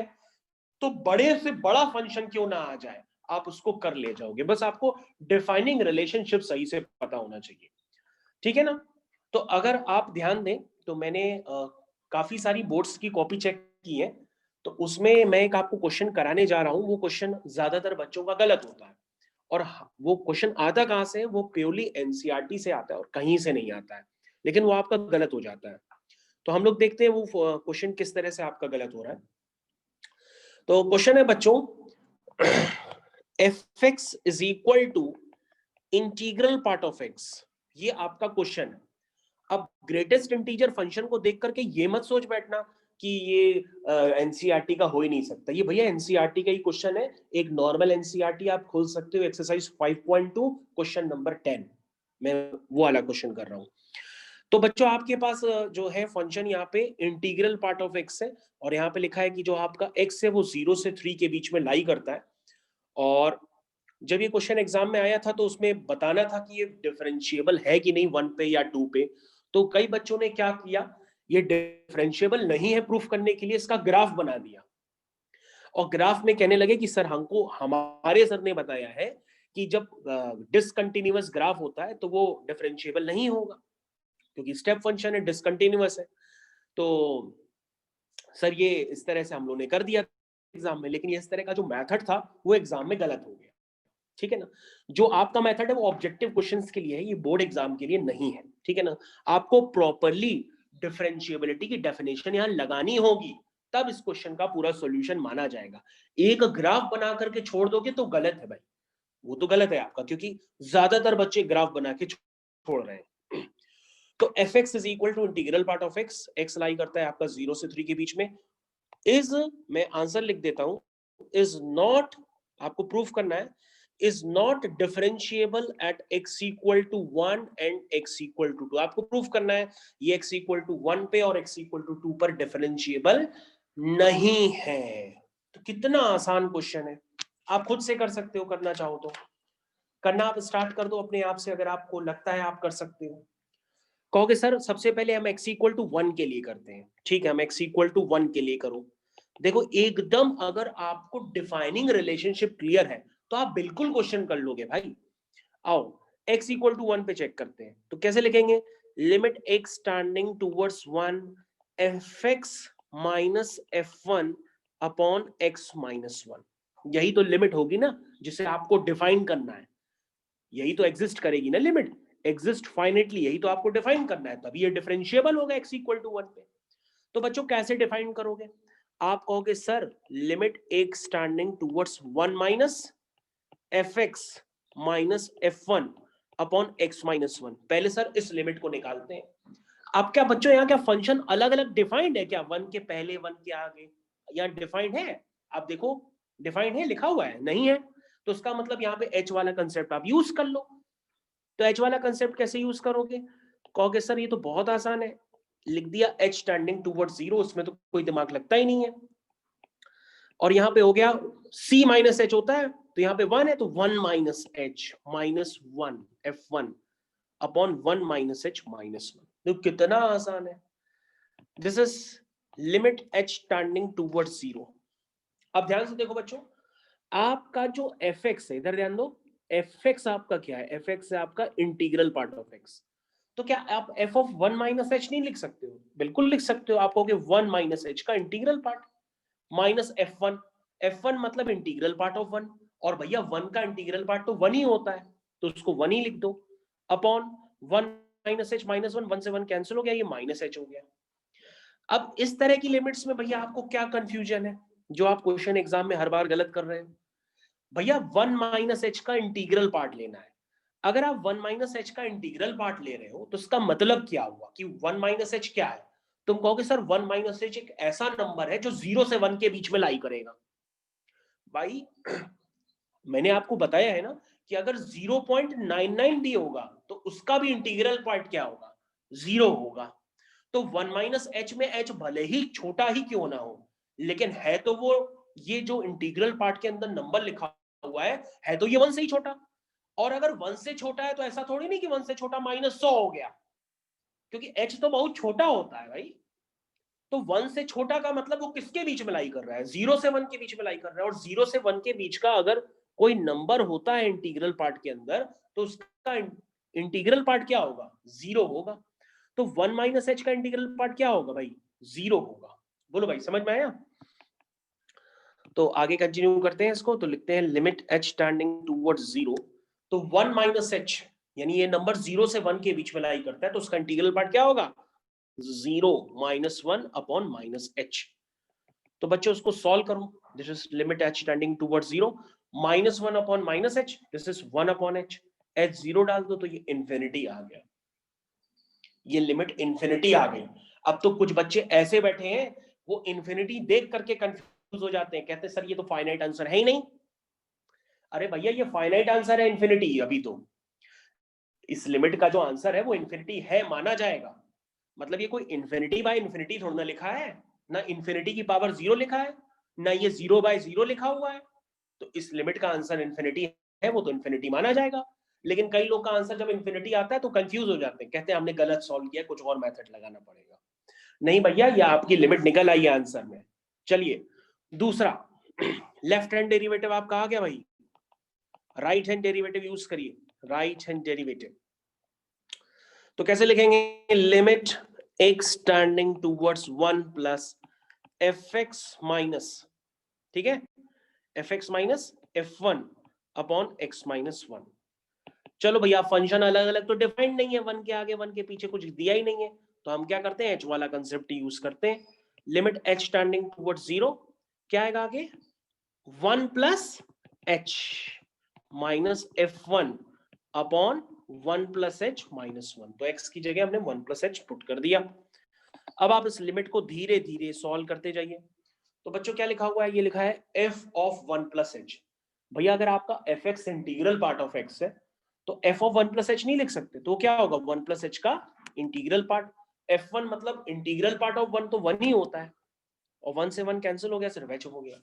तो बड़े से बड़ा फंक्शन क्यों ना आ जाए आप उसको कर ले जाओगे, बस आपको डिफाइनिंग रिलेशनशिप सही से पता होना चाहिए, ठीक है ना। तो अगर आप ध्यान दें तो मैंने काफी सारी बोर्ड्स की कॉपी चेक की है, तो उसमें मैं एक आपको क्वेश्चन कराने जा रहा हूं, वो क्वेश्चन ज्यादातर बच्चों का गलत होता है। और वो क्वेश्चन आता कहां से है, वो प्योरली एनसीईआरटी से आता है और कहीं से नहीं आता है, लेकिन वो आपका गलत हो जाता है। तो हम लोग देखते हैं वो क्वेश्चन किस तरह से आपका गलत हो रहा है। तो क्वेश्चन है बच्चों, f x is equal to integral part of x, ये आपका क्वेश्चन है। अब ग्रेटेस्ट इंटीजर फंक्शन को देख करके ये मत सोच बैठना कि ये एनसीईआरटी का हो ही नहीं सकता, ये भैया एनसीईआरटी का ही क्वेश्चन है। एक नॉर्मल एनसीईआरटी आप खोल सकते हो, एक्सरसाइज 5.2 क्वेश्चन नंबर 10, मैं वो वाला क्वेश्चन कर रहा हूं। तो बच्चों आपके पास जो है फंक्शन यहाँ पे इंटीग्रल पार्ट ऑफ एक्स है, और यहाँ पे लिखा है कि जो आपका एक्स है वो 0 से 3 के बीच में लाई करता है। और जब ये क्वेश्चन एग्जाम में आया था तो उसमें बताना था कि ये डिफरेंशिएबल है कि नहीं 1 पे या 2 पे। तो कई बच्चों ने क्या किया, ये डिफरेंशिएबल नहीं है प्रूफ करने के लिए इसका ग्राफ बना दिया, और ग्राफ में कहने लगे कि सर हमको हमारे सर ने बताया है कि जब डिसकंटिन्यूअस ग्राफ होता है तो वो डिफरेंशिएबल नहीं होगा, क्योंकि स्टेप फंक्शन है, डिसकंटिन्यूअस है। तो सर ये इस तरह से हम लोगों ने कर दिया एग्जाम में, लेकिन ये इस तरह का जो मेथड था वो एग्जाम में गलत हो गया, ठीक है ना। जो आपका मेथड है वो ऑब्जेक्टिव क्वेश्चंस के लिए है, ये बोर्ड एग्जाम के लिए नहीं है, ठीक है ना। आपको प्रॉपर्ली डिफरेंशिएबिलिटी की डेफिनेशन यहां लगानी होगी, तब इस क्वेश्चन का पूरा सॉल्यूशन माना जाएगा। एक ग्राफ बना करके छोड़ दोगे तो गलत है भाई, वो तो गलत है आपका, क्योंकि ज्यादातर बच्चे ग्राफ बना के छोड़ रहे हैं। तो f x is equal to integral part of x, x lie करता है आपका 0 से 3 के बीच में, इज, मैं आंसर लिख देता हूं, इज नॉट, आपको प्रूफ करना है, is not differentiable at x equal to 1 and x equal to 2। आपको प्रूफ करना है ये x equal to 1 पे और x equal to 2 पर डिफरेंशिएबल नहीं है। तो कितना आसान क्वेश्चन है, आप खुद से कर सकते हो, करना चाहो तो करना, आप स्टार्ट कर दो अपने आप से, अगर आपको लगता है आप कर सकते हो। कहोगे सर सबसे पहले हम x इक्वल टू 1 के लिए करते हैं, ठीक है, हम x इक्वल टू 1 के लिए करो। देखो एकदम अगर आपको डिफाइनिंग रिलेशनशिप क्लियर है तो आप बिल्कुल क्वेश्चन कर लोगे भाई। आओ x इक्वल टू 1 पे चेक करते हैं, तो कैसे लिखेंगे, limit x tending towards 1 fx minus f1 upon x minus 1। यही तो लिमिट होगी ना जिसे आपको डिफाइन करना है, यही तो एग्जिस्ट करेगी ना लिमिट, एग्जिस्ट फाइनेटली, यही तो आपको डिफाइन करना है, तभी ये डिफरेंशिएबल होगा x इक्वल टू 1 पे। तो बच्चों कैसे डिफाइन करोगे, आप कहोगे sir limit x tending towards 1 minus fx minus f1 upon x minus 1। पहले सर इस लिमिट को निकालते हैं। अब क्या बच्चों यहाँ क्या फंक्शन अलग अलग डिफाइंड है क्या, 1 के पहले 1 के आगे, यहाँ डिफाइंड है, आप देखो डिफाइंड है, लिखा हुआ है, नहीं है, तो उसका मतलब यहाँ पे h वाला कंसेप्ट आप यूज कर लो। तो h वाला कंसेप्ट कैसे यूज करोगे, कहोगे सर ये तो बहुत आसान है, लिख दिया h टेंडिंग टूवर्ड्स 0, उसमें तो कोई दिमाग लगता ही नहीं है। और यहाँ पे हो गया c माइनस एच होता है, तो यहाँ पे 1 है तो 1 minus h minus 1 f1 upon 1 minus h minus 1। तो कितना आसान है, this is limit h tending towards 0। अब ध्यान से देखो बच्चों, आपका जो fx है, इधर ध्यान दो, fx आपका क्या है, fx है आपका इंटीग्रल पार्ट ऑफ x। तो क्या आप f ऑफ 1 माइनस एच नहीं लिख सकते हो, बिल्कुल लिख सकते हो, आप कहोगे 1 माइनस एच का integral part minus f1, f1 मतलब इंटीग्रल पार्ट ऑफ 1, और भैया 1 का इंटीग्रल पार्ट तो 1 ही होता है, तो उसको 1 ही लिख दो, अपॉन 1 माइनस एच माइनस 1, 1 से 1 कैंसिल हो गया, ये माइनस एच हो गया। अब इस तरह की लिमिट्स में भैया आपको क्या कंफ्यूजन है, जो आप क्वेश्चन एग्जाम में हर बार गलत कर रहे हो, भैया 1 माइनस एच का इंटीग्रल पार्ट लेना है। अगर आप 1 माइनस एच का इंटीग्रल पार्ट ले रहे हो तो इसका मतलब क्या हुआ कि 1 माइनस एच क्या है, तुम कहोगे सर 1 माइनस एच एक ऐसा नंबर है जो 0 से 1 के बीच में लाई करेगा। भाई मैंने आपको बताया है ना कि अगर 0.99 भी होगा तो उसका भी इंटीग्रल पार्ट क्या होगा, 0 होगा। तो 1 माइनस एच में एच भले ही छोटा ही क्यों ना हो, लेकिन है तो वो, ये जो इंटीग्रल पार्ट के अंदर नंबर लिखा हुआ है तो ये 1 से ही छोटा। और अगर 1 से छोटा है तो ऐसा थोड़ी नहीं कि 1 से छोटा -100 हो गया, क्योंकि h तो बहुत छोटा होता है भाई। तो 1 से छोटा का मतलब वो किसके बीच में लाई कर रहा है, 0 से 1 के बीच में लाई कर रहा है, और 0 से 1 के बीच का अगर कोई नंबर होता है इंटीग्रल पार्ट के अंदर तो उसका इंटीग्रल पार्ट क्या होगा, 0 होगा। तो 1 माइनस एच का इंटीग्रल पार्ट क्या होगा भाई, 0 होगा। बोलो भाई समझ में आया। तो आगे कंटिन्यू करते हैं इसको, तो लिखते हैं लिमिट h टेंडिंग टूवर्ड्स 0। तो 1 माइनस एच यानी ये नंबर 0 से 1 के बीच में लाई करता है, तो उसका इंटीग्रल पार्ट क्या होगा, 0 माइनस 1 अपॉन माइनस एच। तो बच्चों उसको सॉल्व करो, this is limit h tending towards 0, -1 upon minus H, this is 1 upon H, h 0 डाल दो तो ये इंफिनिटी आ गया, ये लिमिट इंफिनिटी आ गई। अब तो कुछ बच्चे ऐसे बैठे हैं वो इंफिनिटी देख करके कंफ्यूज हो जाते हैं, कहते हैं सर ये तो फाइनाइट आंसर है ही नहीं। अरे भैया ये फाइनाइट आंसर है इंफिनिटी, अभी तो इस लिमिट का जो आंसर है वो इंफिनिटी है माना जाएगा, मतलब ये कोई इंफिनिटी बाय इंफिनिटी थोड़ा ना लिखा है, ना इंफिनिटी की पावर 0 लिखा है, ना ये 0 बाय 0 लिखा हुआ है। तो इस लिमिट का आंसर इंफिनिटी है, वो तो इंफिनिटी माना जाएगा। लेकिन कई लोग का आंसर जब इंफिनिटी आता है तो कंफ्यूज हो जाते हैं, कहते हैं हमने गलत सॉल्व किया, कुछ और मेथड लगाना पड़ेगा। नहीं भैया ये आपकी लिमिट निकल आई है आंसर में। चलिए दूसरा, लेफ्ट हैंड डेरिवेटिव आपका आ गया भाई, राइट हैंड डेरिवेटिव यूज करिए, राइट हैंड डेरिवेटिव। तो कैसे लिखेंगे, limit x tending towards 1 plus fx minus, ठीक है, fx minus f1 upon x minus 1। चलो भैया फंक्शन अलग अलग तो डिफाइंड नहीं है, 1 के आगे 1 के पीछे कुछ दिया ही नहीं है, तो हम क्या करते हैं h वाला कंसेप्ट यूज करते हैं। लिमिट h टेंडिंग टूवर्ड्स 0, क्या आएगा आगे, 1 plus h minus f1 upon 1 plus h minus 1। तो x की जगह हमने 1 प्लस एच पुट कर दिया। अब आप इस लिमिट को धीरे धीरे सॉल्व करते जाइए। तो बच्चों क्या लिखा हुआ है, ये लिखा है f ऑफ 1 प्लस एच। भैया अगर आपका fx integral part of x है तो f ऑफ 1 प्लस एच नहीं लिख सकते, तो क्या होगा 1 प्लस एच का इंटीग्रल पार्ट। f1 मतलब इंटीग्रल पार्ट ऑफ 1 तो 1 ही होता है, और 1 से 1 कैंसिल हो गया, सिर्फ h हो गया।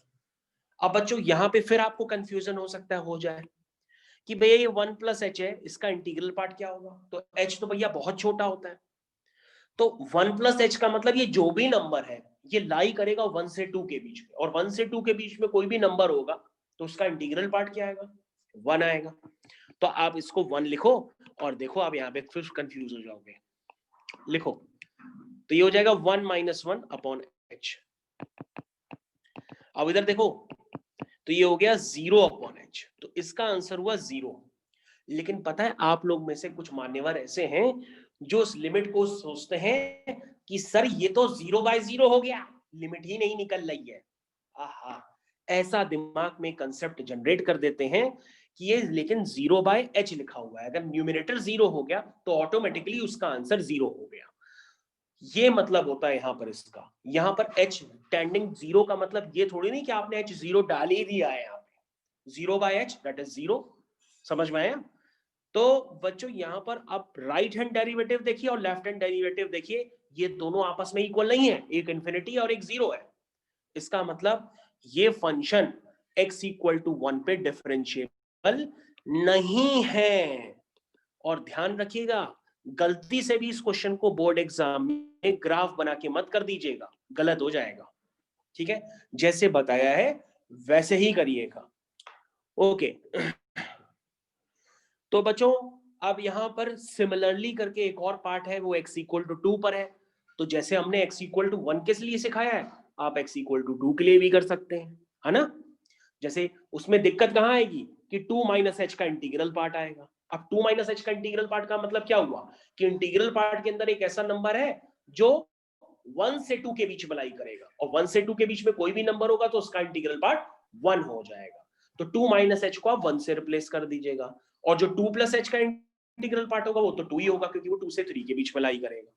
अब बच्चों यहाँ पे फिर आपको कंफ्यूजन हो सकता है, हो जाए कि भैया ये 1 प्लस एच है, इसका इंटीग्रल पार्ट क्या होगा? तो h तो भैया बहुत छोटा होता है, तो 1 प्लस एच का मतलब ये जो भी नंबर है ये लाई करेगा 1 से 2 के बीच में, और 1 से 2 के बीच में कोई भी नंबर होगा तो उसका इंटीग्रल पार्ट क्या आएगा? 1 आएगा। तो आप इसको 1 लिखो और देखो आप यहाँ पे फिर कंफ्यूज हो जाओगे। लिखो, तो ये हो जाएगा 1 माइनस 1 अपॉन एच। अब इधर देखो, तो ये हो गया 0 अपॉन एच, तो इसका आंसर हुआ 0। लेकिन पता है आप लोग में से कुछ मान्यवर ऐसे हैं जो उस लिमिट को सोचते हैं कि सर ये तो 0/0 हो गया, लिमिट ही नहीं निकल रही है। आहा, ऐसा दिमाग में कंसेप्ट जनरेट कर देते हैं कि ये लेकिन 0/h लिखा हुआ है, अगर न्यूमरेटर 0 हो गया तो ऑटोमेटिकली उसका आंसर 0 हो गया। ये मतलब होता है यहां पर इसका, यहां पर h टेंडिंग 0 का मतलब ये थोड़ी नहीं कि आपने h 0 डाल ही दिया है, यहाँ पे 0/h दैट इज 0। समझ में आया? तो बच्चों यहां पर आप राइट हैंड डेरिवेटिव देखिए और लेफ्ट हैंड डेरिवेटिव देखिए, ये दोनों आपस में इक्वल नहीं है, एक इंफिनिटी और एक 0 है। इसका मतलब ये फंक्शन x इक्वल टू 1 पे डिफरेंशिएबल नहीं है। और ध्यान रखिएगा, गलती से भी इस क्वेश्चन को बोर्ड एग्जाम में ग्राफ बना के मत कर दीजिएगा, गलत हो जाएगा। ठीक है, जैसे बताया है वैसे ही करिएगा। ओके, तो बच्चों अब यहां पर सिमिलरली करके एक और पार्ट है, वो x इक्वल टू 2 पर है। तो जैसे हमने x इक्वल टू 1 के लिए सिखाया है, आप x इक्वल टू 2 के लिए भी कर सकते हैं, है ना? जैसे उसमें दिक्कत कहां आएगी कि 2 माइनस एच का इंटीग्रल पार्ट आएगा। अब 2 माइनस एच का इंटीग्रल पार्ट का मतलब क्या हुआ कि इंटीग्रल पार्ट के अंदर एक ऐसा नंबर है जो 1 से 2 के बीच मलाई करेगा, और 1 से 2 के बीच में कोई भी नंबर होगा तो उसका इंटीग्रल पार्ट 1 हो जाएगा। तो 2 माइनस एच को आप 1 से रिप्लेस कर दीजिएगा, और जो 2 प्लस एच का इंटीग्रल पार्ट होगा वो तो 2 ही होगा, क्योंकि वो 2 से 3 के बीच मलाई करेगा।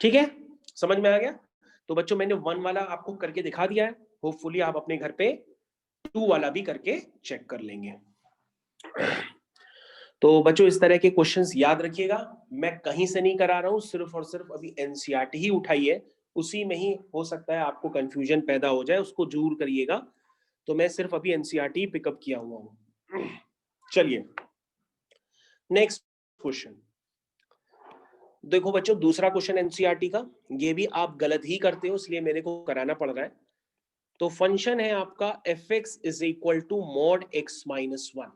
ठीक है, समझ में आ गया? तो बच्चों मैंने 1 वाला आपको करके दिखा दिया है, होपफुली आप अपने घर पे 2 वाला भी करके चेक कर लेंगे। तो बच्चों इस तरह के क्वेश्चंस याद रखिएगा, मैं कहीं से नहीं करा रहा हूं, सिर्फ और सिर्फ अभी एनसीईआरटी ही उठाई है, उसी में ही हो सकता है आपको कंफ्यूजन पैदा हो जाए, उसको जरूर करिएगा। तो मैं सिर्फ अभी एनसीईआरटी पिकअप किया हुआ हूं। चलिए नेक्स्ट क्वेश्चन देखो बच्चों, दूसरा क्वेश्चन एनसीईआरटी का, ये भी आप गलत ही करते हो इसलिए मेरे को कराना पड़ रहा है। तो फंक्शन है आपका fx is equal to mod x minus 1।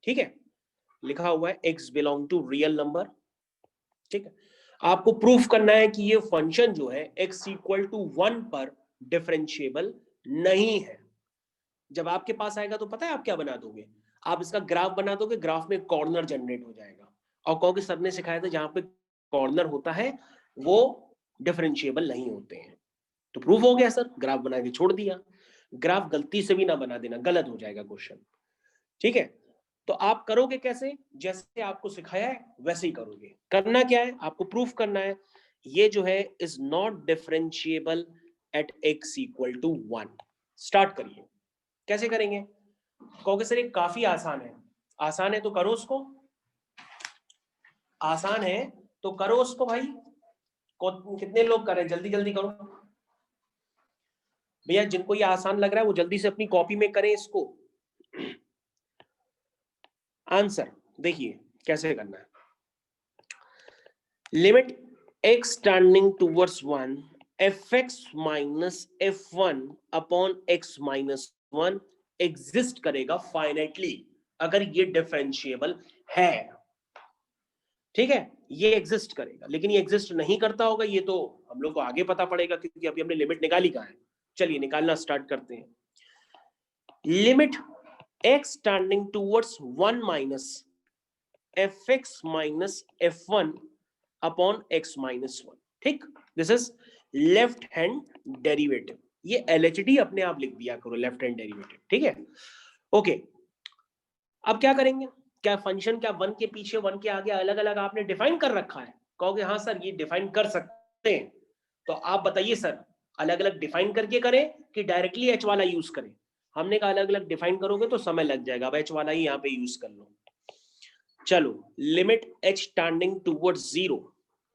ठीक है, लिखा हुआ है x belong to real number. ठीक है, आपको प्रूफ करना है कि ये फंक्शन जो है x इक्वल टू 1 पर डिफरेंशिएबल नहीं है। जब आपके पास आएगा तो पता है आप क्या बना दोगे, आप इसका ग्राफ बना दोगे, ग्राफ में कॉर्नर जनरेट हो जाएगा और कहोगे सर ने सिखाया था जहां पे कॉर्नर होता है वो डिफरेंशिएबल नहीं होते हैं। तो प्रूफ हो गया सर, ग्राफ बना के छोड़ दिया। ग्राफ गलती से भी ना बना देना, गलत हो जाएगा क्वेश्चन। ठीक है, तो आप करोगे कैसे, जैसे आपको सिखाया है वैसे ही करोगे। करना क्या है, आपको प्रूफ करना है ये जो है is not differentiable at x equal to 1। Start करिए, कैसे करेंगे? कहोगे सर ये काफी आसान है। आसान है तो करो उसको, आसान है तो करो उसको भाई। कितने लोग करें, जल्दी जल्दी करो भैया, जिनको ये आसान लग रहा है वो जल्दी से अपनी कॉपी में करें इसको। आंसर देखिए कैसे करना है। Limit x tending towards 1 fx minus f1 upon x minus 1 exist करेगा फाइनाइटली अगर ये डिफरेंशिएबल है। ठीक है, ये एग्जिस्ट करेगा, लेकिन ये एग्जिस्ट नहीं करता होगा ये तो हम लोग को आगे पता पड़ेगा, क्योंकि अभी हमने लिमिट निकाली कहाँ है। चलिए निकालना स्टार्ट करते हैं। Limit x tending towards 1 minus fx minus f1 upon x minus 1। ठीक, this is left hand derivative. ये LHD अपने आप लिख दिया करो, लेफ्ट हैंड डेरिवेटिव। ठीक है, ओके। अब क्या करेंगे, क्या फंक्शन क्या 1 के पीछे 1 के आगे अलग अलग आपने डिफाइन कर रखा है? कहोगे हाँ सर ये डिफाइन कर सकते हैं। तो आप बताइए सर अलग अलग डिफाइन करके करें कि डायरेक्टली h वाला यूज करें? हमने कहा अलग अलग डिफाइन करोगे तो समय लग जाएगा, अब h वाला ही यहाँ पे यूज कर लो। चलो, लिमिट h टेंडिंग टूवर्ड्स 0,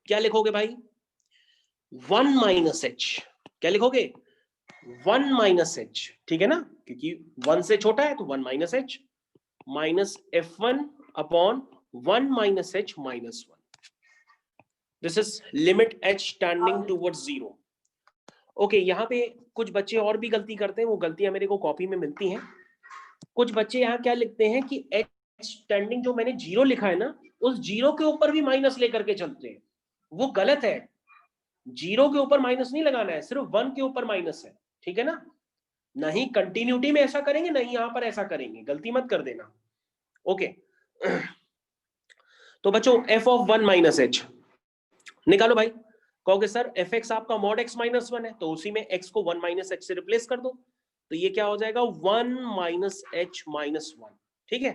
क्या लिखोगे भाई? 1 माइनस h, क्या लिखोगे? 1 माइनस एच, ठीक है ना, क्योंकि 1 से छोटा है तो 1 minus h minus F1 upon 1 minus h minus 1. This is limit h tending towards 0. Okay, यहाँ पे कुछ बच्चे और भी गलती करते हैं, वो गलतियां मेरे को कॉपी में मिलती हैं. कुछ बच्चे यहाँ क्या लिखते हैं कि एच टेंडिंग जो मैंने 0 लिखा है ना, उस 0 के ऊपर भी माइनस लेकर के चलते हैं. वो गलत है. 0 के ऊपर माइनस नहीं लगाना है, सिर्फ 1 के ऊपर माइनस है, ठीक है ना. नहीं कंटिन्यूटी में ऐसा करेंगे, नहीं यहां पर ऐसा करेंगे, गलती मत कर देना. ओके तो बच्चों f ऑफ 1 माइनस एच निकालो भाई. कहोगे सर एफ एक्स आपका मॉड एक्स माइनस 1 है, तो उसी में x को 1 माइनस एच से रिप्लेस कर दो. तो ये क्या हो जाएगा 1 माइनस एच माइनस 1, ठीक है,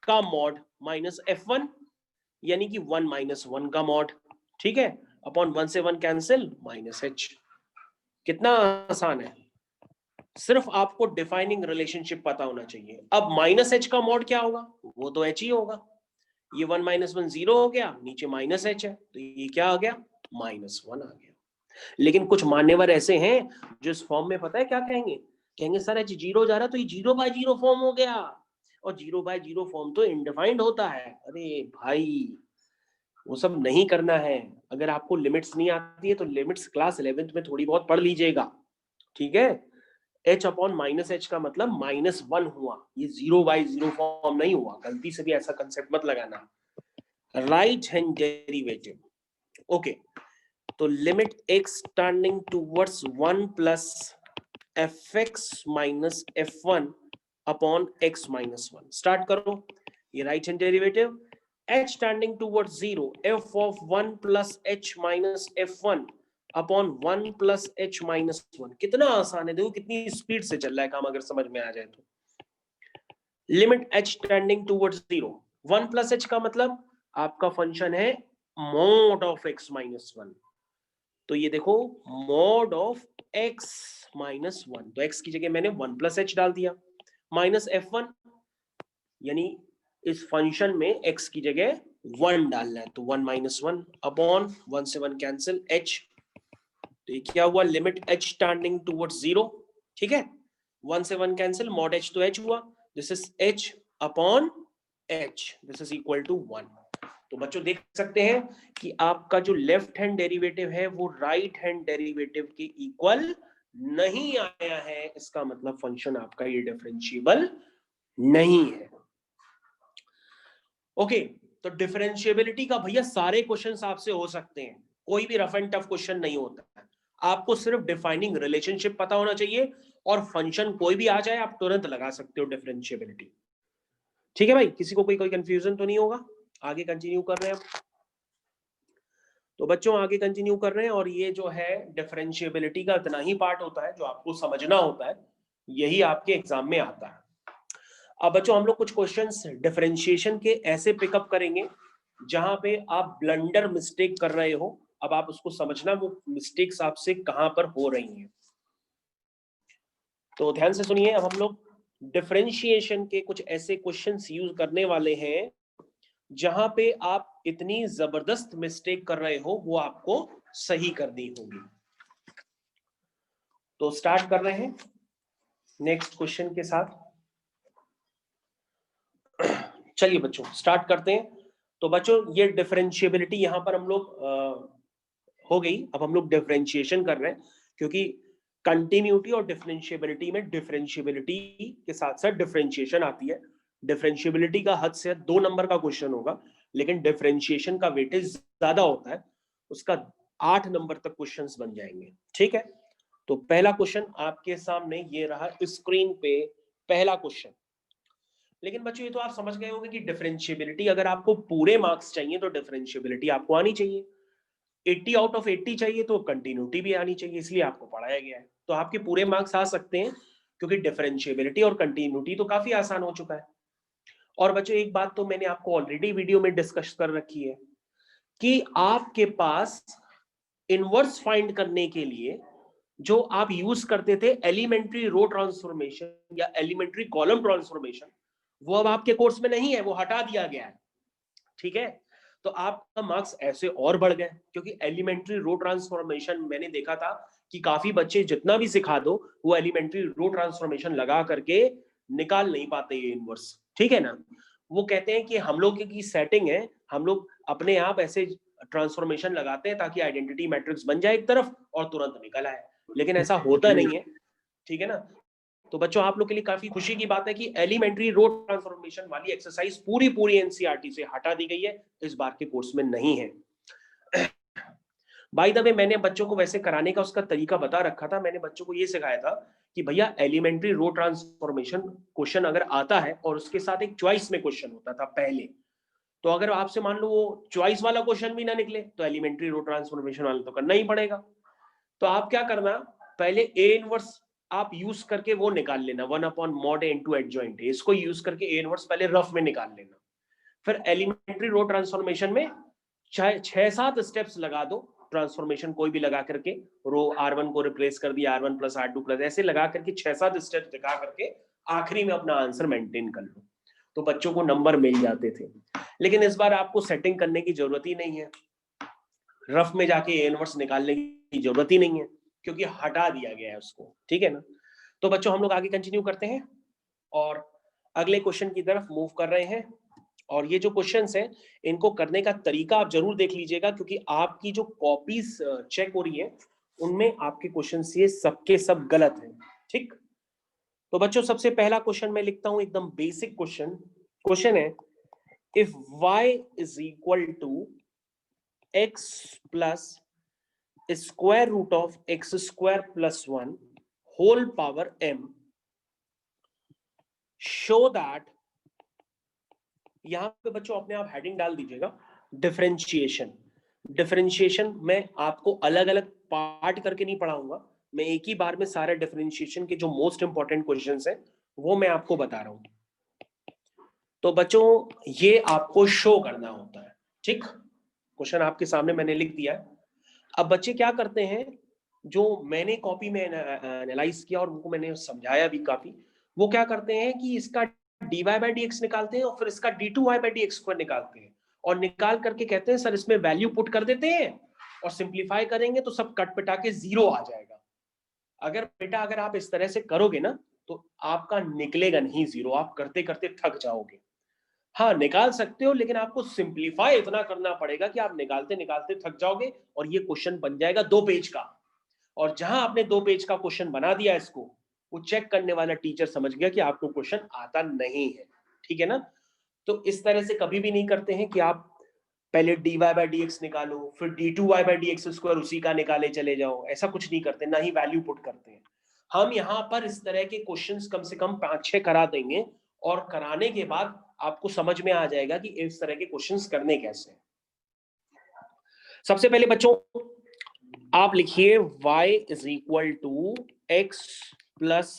का मॉड माइनस f1 यानी कि 1 माइनस 1 का मॉड, ठीक है, अपॉन 1 से 1 कैंसिल माइनस एच. कितना आसान है. सिर्फ आपको डिफाइनिंग रिलेशनशिप पता होना चाहिए. अब माइनस एच का मॉड क्या होगा, वो तो एच ही होगा. ये 1 माइनस 1 0 हो गया, नीचे माइनस एच है, तो ये क्या आ गया माइनस 1 आ गया. लेकिन कुछ मान्यवर ऐसे हैं जो इस फॉर्म में पता है क्या कहेंगे, कहेंगे सर एच 0 जा रहा तो ये 0 बाय 0 फॉर्म हो गया, और 0 बाय 0 फॉर्म तो इनडिफाइंड होता है. अरे भाई वो सब नहीं करना है. अगर आपको लिमिट्स नहीं आती है तो लिमिट्स क्लास 11th में थोड़ी बहुत पढ़ लीजिएगा, ठीक है. h अपॉन माइनस एच का मतलब माइनस 1 हुआ, ये 0 बाई 0 फॉर्म नहीं हुआ. गलती से भी ऐसा कंसेप्ट मत लगाना. Right hand derivative. ओके, तो limit x turning towards 1 plus fx minus f1 upon x minus 1. Start करो. ये right hand derivative h turning towards 0 f of 1 plus h minus f1 upon 1 plus h minus 1. कितना आसान है, देखो कितनी स्पीड से चल रहा है काम, अगर समझ में आ जाए तो. Limit h tending towards 0, 1 plus H का मतलब आपका फंक्शन है मॉड ऑफ एक्स माइनस 1. तो ये देखो मॉड ऑफ एक्स माइनस 1, तो एक्स की जगह मैंने 1 प्लस एच डाल दिया माइनस F1, यानी इस फंक्शन में एक्स की जगह 1 डालना है, तो 1 माइनस 1 अपॉन 1 से 1 कैंसिल एच. तो ये क्या हुआ लिमिट एच टेंडिंग टुवर्ड्स 0, ठीक है. 1 से 1 कैंसिल, मॉड एच तो एच हुआ, this is h upon h, this is equal to 1. तो बच्चों देख सकते हैं कि आपका जो लेफ्ट हैंड डेरिवेटिव है वो राइट हैंड डेरिवेटिव के इक्वल नहीं आया है. इसका मतलब फंक्शन आपका ये डिफरेंशिएबल नहीं है. ओके, तो डिफरेंशिएबिलिटी का भैया सारे क्वेश्चंस आपसे हो सकते हैं, कोई भी रफ एंड टफ क्वेश्चन नहीं होता है. आपको सिर्फ डिफाइनिंग रिलेशनशिप पता होना चाहिए, और फंक्शन कोई भी आ जाए आप तुरंत लगा सकते हो डिफरेंशिएबिलिटी. ठीक है भाई, किसी को कोई कंफ्यूजन तो नहीं होगा. आगे कंटिन्यू कर रहे हैं हम. तो बच्चों आगे कंटिन्यू कर रहे हैं, और ये जो है डिफरेंशिएबिलिटी का इतना ही पार्ट होता है जो आपको समझना होता है, यही आपके एग्जाम में आता है. अब बच्चों हम लोग कुछ क्वेश्चंस डिफरेंशिएशन के ऐसे पिकअप करेंगे जहां पे आप ब्लंडर मिस्टेक कर रहे हो. अब आप उसको समझना वो मिस्टेक्स आपसे कहां पर हो रही हैं. तो ध्यान से सुनिए. अब हम लोग डिफरेंशिएशन के कुछ ऐसे क्वेश्चंस यूज करने वाले हैं जहां पे आप इतनी जबरदस्त मिस्टेक कर रहे हो वो आपको सही करनी होगी. तो स्टार्ट कर रहे हैं नेक्स्ट क्वेश्चन के साथ. चलिए बच्चों स्टार्ट करते हैं. तो बच्चों ये डिफरेंशिएबिलिटी यहां पर हम लोग हो गई. अब हम लोग डिफरेंशिएशन कर रहे हैं, क्योंकि कंटिन्यूटी और डिफरेंशिएबिलिटी में डिफरेंशिएबिलिटी के साथ साथ डिफरेंशिएशन आती है. डिफरेंशिएबिलिटी का हद से 2 नंबर का क्वेश्चन होगा, लेकिन डिफरेंशिएशन का वेटेज ज्यादा होता है, उसका 8 नंबर तक क्वेश्चंस बन जाएंगे. ठीक है, तो पहला क्वेश्चन आपके सामने ये रहा स्क्रीन पे, पहला क्वेश्चन. लेकिन बच्चों ये तो आप समझ गए होंगे कि डिफरेंशिएबिलिटी अगर आपको पूरे मार्क्स चाहिए तो डिफरेंशिएबिलिटी आपको आनी चाहिए. 80 आउट ऑफ 80 चाहिए तो कंटिन्यूटी भी आनी चाहिए, इसलिए आपको पढ़ाया गया है. तो आपके पूरे मार्क्स आ सकते हैं, क्योंकि डिफरेंशिएबिलिटी और कंटिन्यूटी तो काफी आसान हो चुका है. और बच्चों एक बात तो मैंने आपको ऑलरेडी वीडियो में डिस्कस कर रखी है कि आपके पास इनवर्स फाइंड करने के लिए जो आप यूज करते थे एलिमेंट्री रो ट्रांसफॉर्मेशन या एलिमेंट्री कॉलम ट्रांसफॉर्मेशन, वो अब आपके कोर्स में नहीं है, वो हटा दिया गया है. ठीक है, तो आपका मार्क्स ऐसे और बढ़ गए, क्योंकि एलिमेंट्री रो ट्रांसफॉर्मेशन मैंने देखा था कि काफी बच्चे जितना भी सिखा दो वो एलिमेंट्री रो ट्रांसफॉर्मेशन लगा करके निकाल नहीं पाते ये इनवर्स, ठीक है ना। वो कहते हैं कि हम लोग की सेटिंग है, हम लोग अपने आप ऐसे ट्रांसफॉर्मेशन लगाते हैं ताकि आइडेंटिटी मैट्रिक्स बन जाए एक तरफ और तुरंत निकल आए, लेकिन ऐसा होता नहीं है, ठीक है ना। तो बच्चों आप लोग के लिए काफी खुशी की बात है कि एलिमेंट्री रो ट्रांसफॉर्मेशन वाली एक्सरसाइज पूरी एनसीईआरटी से हटा दी गई है, इस बार के कोर्स में नहीं है। बाय द वे मैंने बच्चों को वैसे कराने का उसका तरीका बता रखा था, मैंने बच्चों को ये सिखाया था कि भैया एलिमेंट्री रो ट्रांसफॉर्मेशन क्वेश्चन अगर आता है और उसके साथ एक चॉइस में क्वेश्चन होता था पहले, तो अगर आपसे मान लो वो चॉइस वाला क्वेश्चन भी ना निकले तो एलिमेंट्री रो ट्रांसफॉर्मेशन वाला तो करना ही पड़ेगा। तो आप क्या करना, पहले ए इनवर्स आप यूज करके वो निकाल लेना, 1/mod A into adjoint, इसको यूज करके ए इनवर्स पहले रफ में निकाल लेना। फिर एलिमेंट्री रो ट्रांसफॉर्मेशन में 6-7 स्टेप्स लगा दो, ट्रांसफॉर्मेशन कोई भी लगा करके, रो R1 को रिप्लेस कर दिया, R1 प्लस R2 प्लस, ऐसे लगा करके 6-7 स्टेप्स दिखा करके आखिरी में अपना आंसर मेंटेन कर लो, तो बच्चों को नंबर मिल जाते थे। लेकिन इस बार आपको सेटिंग करने की जरूरत ही नहीं है, रफ में जाके ए इनवर्स निकालने की जरूरत ही नहीं है क्योंकि हटा दिया गया है उसको, ठीक है ना। तो बच्चों हम लोग आगे कंटिन्यू करते हैं और अगले क्वेश्चन की तरफ मूव कर रहे हैं। और ये जो क्वेश्चंस हैं इनको करने का तरीका आप जरूर देख लीजिएगा, क्योंकि आपकी जो कॉपीज चेक हो रही है उनमें आपके क्वेश्चंस ये सबके सब गलत हैं, ठीक। तो बच्चों सबसे पहला क्वेश्चन मैं लिखता हूं, एकदम बेसिक क्वेश्चन है, if y is equal to x plus square root of x square plus 1 whole power m, show that, यहां पे बच्चों अपने आप हेडिंग डाल दीजिएगा डिफरेंशिएशन। डिफरेंशिएशन मैं आपको अलग अलग पार्ट करके नहीं पढ़ाऊंगा, मैं एक ही बार में सारे डिफरेंशिएशन के जो मोस्ट इंपॉर्टेंट क्वेश्चंस हैं वो मैं आपको बता रहा हूं। तो बच्चों ये आपको शो करना होता है, ठीक। क्वेश्चन आपके सामने मैंने लिख दिया है। अब बच्चे क्या करते हैं, जो मैंने कॉपी में एनालाइज किया और उनको मैंने समझाया भी काफी, वो क्या करते हैं कि इसका dy बाई डी एक्स निकालते हैं और फिर इसका d2y by d x square निकालते हैं और निकाल करके कहते हैं सर इसमें वैल्यू पुट कर देते हैं और सिंप्लीफाई करेंगे तो सब कट पिटा के 0 आ जाएगा। अगर बेटा अगर आप इस तरह से करोगे ना तो आपका निकलेगा नहीं 0, आप करते करते थक जाओगे। हाँ निकाल सकते हो, लेकिन आपको सिंप्लीफाई इतना करना पड़ेगा कि आप निकालते निकालते थक जाओगे और ये क्वेश्चन बन जाएगा 2 पेज का। और जहां आपने 2 पेज का क्वेश्चन बना दिया इसको, वो चेक करने वाला टीचर समझ गया कि आपको क्वेश्चन आता नहीं है, ठीक है ना। तो इस तरह से कभी भी नहीं करते हैं कि आप पहले dy बाई डी एक्स निकालो फिर d2y by d x square उसी का निकाले चले जाओ, ऐसा कुछ नहीं करते, ना ही वैल्यू पुट करते हैं। हम यहाँ पर इस तरह के क्वेश्चंस कम से कम 5-6 करा देंगे और कराने के बाद आपको समझ में आ जाएगा कि इस तरह के क्वेश्चंस करने कैसे। सबसे पहले बच्चों आप लिखिए y is equal to x plus